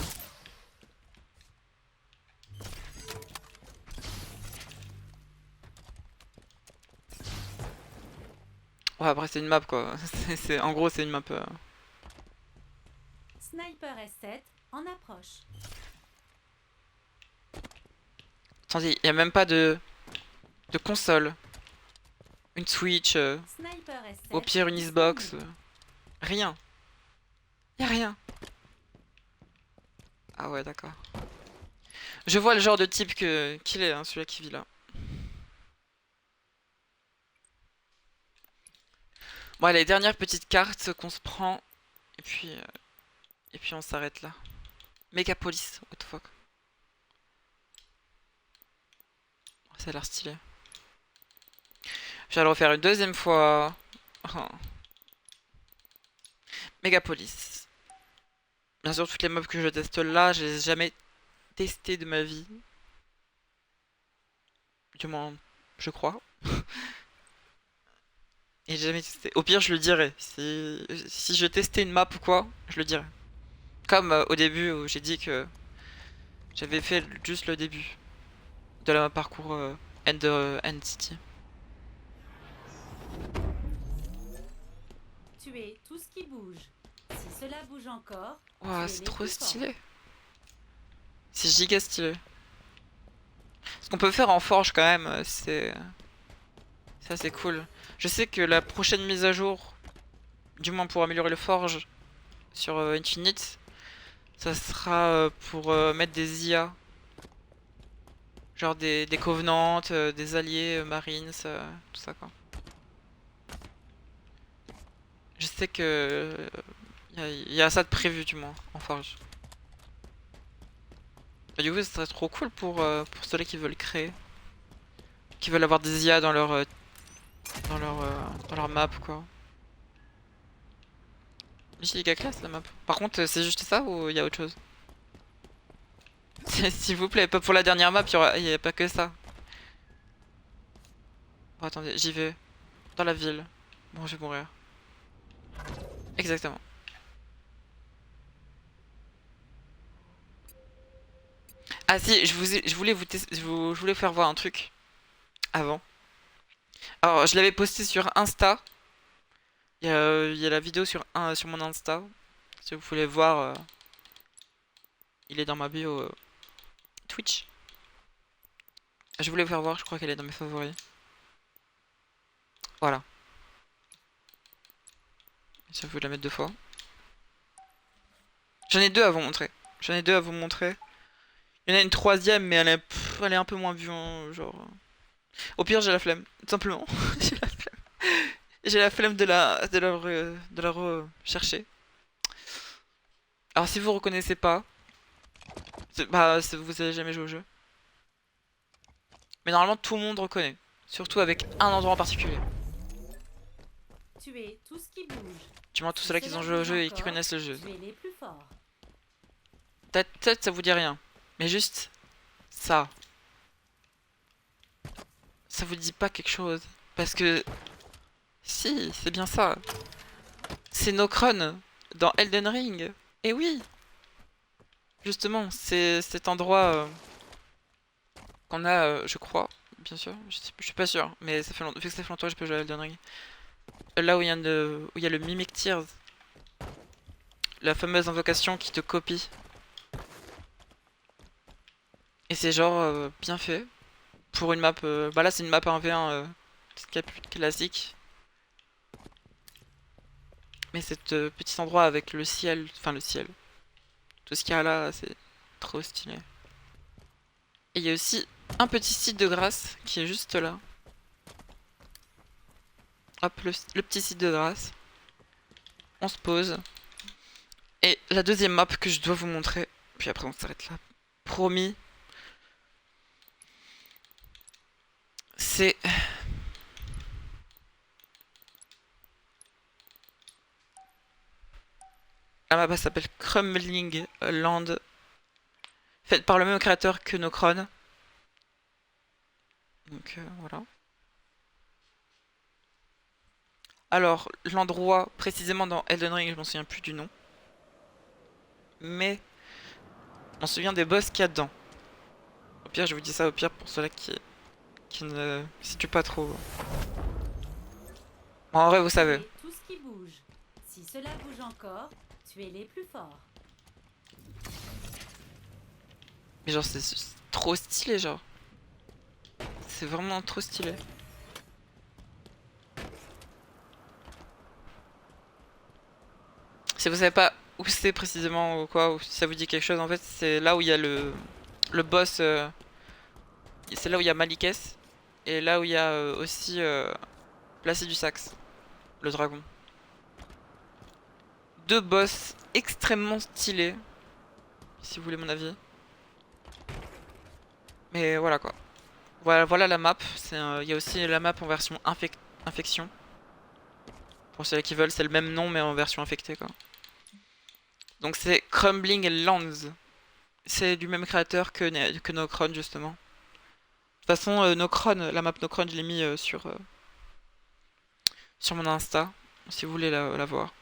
Ouais, après, c'est une map, quoi. En gros, c'est une map... Sniper S7 en approche. Attendez, il y a même pas de console. Une Switch, Sniper au S7 pire une Xbox. disponible. Rien. Y a rien. Ah ouais, d'accord. Je vois le genre de type qu'il est, hein, celui-là qui vit là. Bon, les dernières petites cartes qu'on se prend. Et puis on s'arrête là. Megapolis, what the fuck. Ça a l'air stylé. Je vais le refaire une deuxième fois. Oh. Megapolis. Bien sûr, toutes les mobs que je teste là, je les ai jamais testées de ma vie. Du moins, je crois. Et j'ai jamais testé. Au pire, je le dirai. Si je testais une map ou quoi, je le dirai. Comme au début où j'ai dit que j'avais fait juste le début de la parcours End City. Tuez tout ce qui bouge. Si cela bouge encore, Ouah, tuez c'est les trop plus forts. stylé. C'est giga stylé. Ce qu'on peut faire en forge quand même, c'est assez cool. Je sais que la prochaine mise à jour, du moins pour améliorer le forge sur Infinite, ça sera pour mettre des IA. Genre des Covenants, des alliés, Marines, tout ça quoi. Je sais que y a ça de prévu du moins en forge. Et du coup, ce serait trop cool pour ceux-là qui veulent créer, qui veulent avoir des IA dans leur, dans leur map quoi. Giga classe la map. Par contre, c'est juste ça ou il y a autre chose? S'il vous plaît, pas pour la dernière map, y a pas que ça. Oh, attendez, j'y vais. Dans la ville. Bon, je vais mourir. Exactement. Ah si, je voulais je voulais faire voir un truc avant. Alors, je l'avais posté sur Insta. Il y a la vidéo sur mon Insta. Si vous voulez voir, il est dans ma bio Twitch. Je voulais vous faire voir, je crois qu'elle est dans mes favoris. Voilà. Si vous voulez la mettre deux fois. J'en ai deux à vous montrer. J'en ai deux à vous montrer. Il y en a une troisième, mais elle est un peu moins vue, hein, genre. Au pire, j'ai la flemme, tout simplement. J'ai la flemme. J'ai la flemme de la rechercher. Alors, si vous reconnaissez pas, bah, vous avez jamais joué au jeu. Mais normalement, tout le monde reconnaît. Surtout avec un endroit en particulier. Tuez tout ce qui bouge. Du moins, tous Si ceux-là qui cela ont joué au bouge jeu et qui encore, connaissent le jeu. tuez les plus forts. Peut-être ça vous dit rien. Mais juste ça. Ça vous dit pas quelque chose. Parce que si, c'est bien ça. C'est Nocron dans Elden Ring. Et oui, justement, c'est cet endroit qu'on a, je crois, bien sûr. Je suis pas sûr, mais ça fait longtemps, vu que ça fait longtemps que j'ai pas joué à Elden Ring. Là où où il y a le Mimic Tears, la fameuse invocation qui te copie. Et c'est genre bien fait pour une map. Bah là, c'est une map 1v1 classique. Mais cet petit endroit avec le ciel, enfin le ciel, tout ce qu'il y a là, c'est trop stylé. Et il y a aussi un petit site de grâce qui est juste là. Hop, le petit site de grâce. On se pose. Et la deuxième map que je dois vous montrer, puis après on s'arrête là, promis, c'est la map, elle s'appelle Crumbling Land, faite par le même créateur que Nocron. Donc voilà. Alors, l'endroit précisément dans Elden Ring, je m'en souviens plus du nom. Mais on se souvient des boss qu'il y a dedans. Au pire, je vous dis ça au pire pour ceux-là qui ne situent pas trop. Bon, en vrai, vous savez. Tuez tout ce qui bouge. Si cela bouge encore, tuez les plus forts. Mais genre, c'est trop stylé, genre. C'est vraiment trop stylé. Si vous savez pas où c'est précisément ou quoi, ou si ça vous dit quelque chose, en fait, c'est là où il y a le boss. C'est là où il y a Malikess. Et là où il y a aussi Placé du Saxe, le dragon. Deux boss extrêmement stylés, si vous voulez mon avis. Mais voilà quoi. Voilà la map. Il y a aussi la map en version infection. Pour ceux qui veulent, c'est le même nom mais en version infectée quoi. Donc c'est Crumbling Lands. C'est du même créateur que Nocron justement. De toute façon, Nocron, la map Nocron, je l'ai mis sur mon Insta, si vous voulez la voir.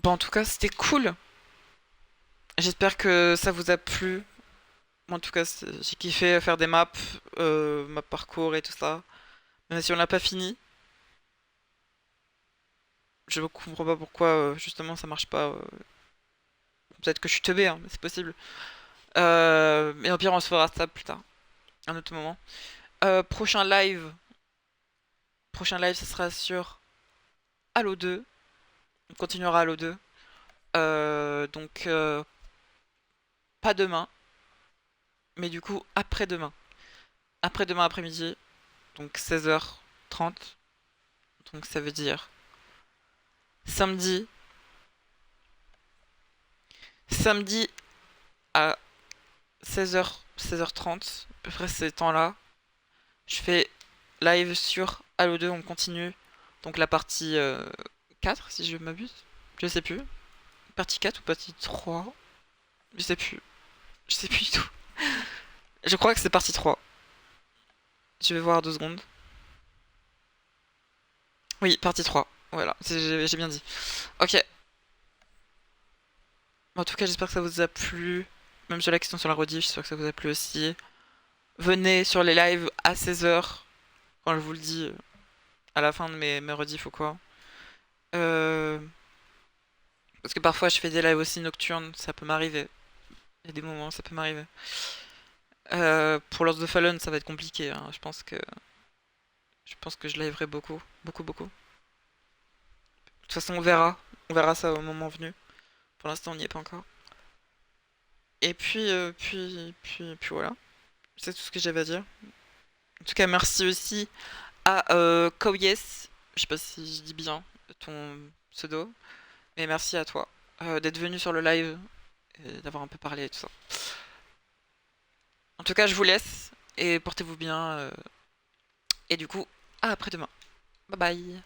Bon, en tout cas, c'était cool. J'espère que ça vous a plu. Moi, en tout cas, j'ai kiffé faire des maps, map parcours et tout ça. Même si on l'a pas fini. Je comprends pas pourquoi, justement, ça marche pas. Peut-être que je suis teubé, hein, mais c'est possible. Mais au pire, on se fera ça plus tard, un autre moment. Prochain live. Prochain live, ce sera sur Halo 2. On continuera Halo 2. Donc, pas demain. Mais du coup, après-demain. Après-demain après-midi. Donc 16h30. Donc ça veut dire samedi. Samedi à 16h, 16h30, à peu près ces temps-là, je fais live sur Halo 2, on continue. Donc la partie 4, si je m'abuse. Je sais plus. Partie 4 ou partie 3? Je sais plus. Je sais plus du tout. Je crois que c'est partie 3. Je vais voir 2 secondes. Oui, partie 3. Voilà, j'ai bien dit. Ok. En tout cas, j'espère que ça vous a plu. Même sur la question sur la rediff, j'espère que ça vous a plu aussi. Venez sur les lives à 16h. Quand je vous le dis, à la fin de mes rediffs ou quoi. Parce que parfois je fais des lives aussi nocturnes, ça peut m'arriver. Il y a des moments, ça peut m'arriver. Pour Lords of the Fallen, ça va être compliqué, hein. Je pense que je liverai beaucoup, beaucoup, beaucoup. De toute façon, on verra. On verra ça au moment venu. Pour l'instant, on n'y est pas encore. Et puis voilà. C'est tout ce que j'avais à dire. En tout cas, merci aussi à Koyes. Je sais pas si je dis bien ton pseudo. Mais merci à toi d'être venu sur le live et d'avoir un peu parlé et tout ça. En tout cas, je vous laisse et portez-vous bien. Et du coup, à après-demain. Bye bye.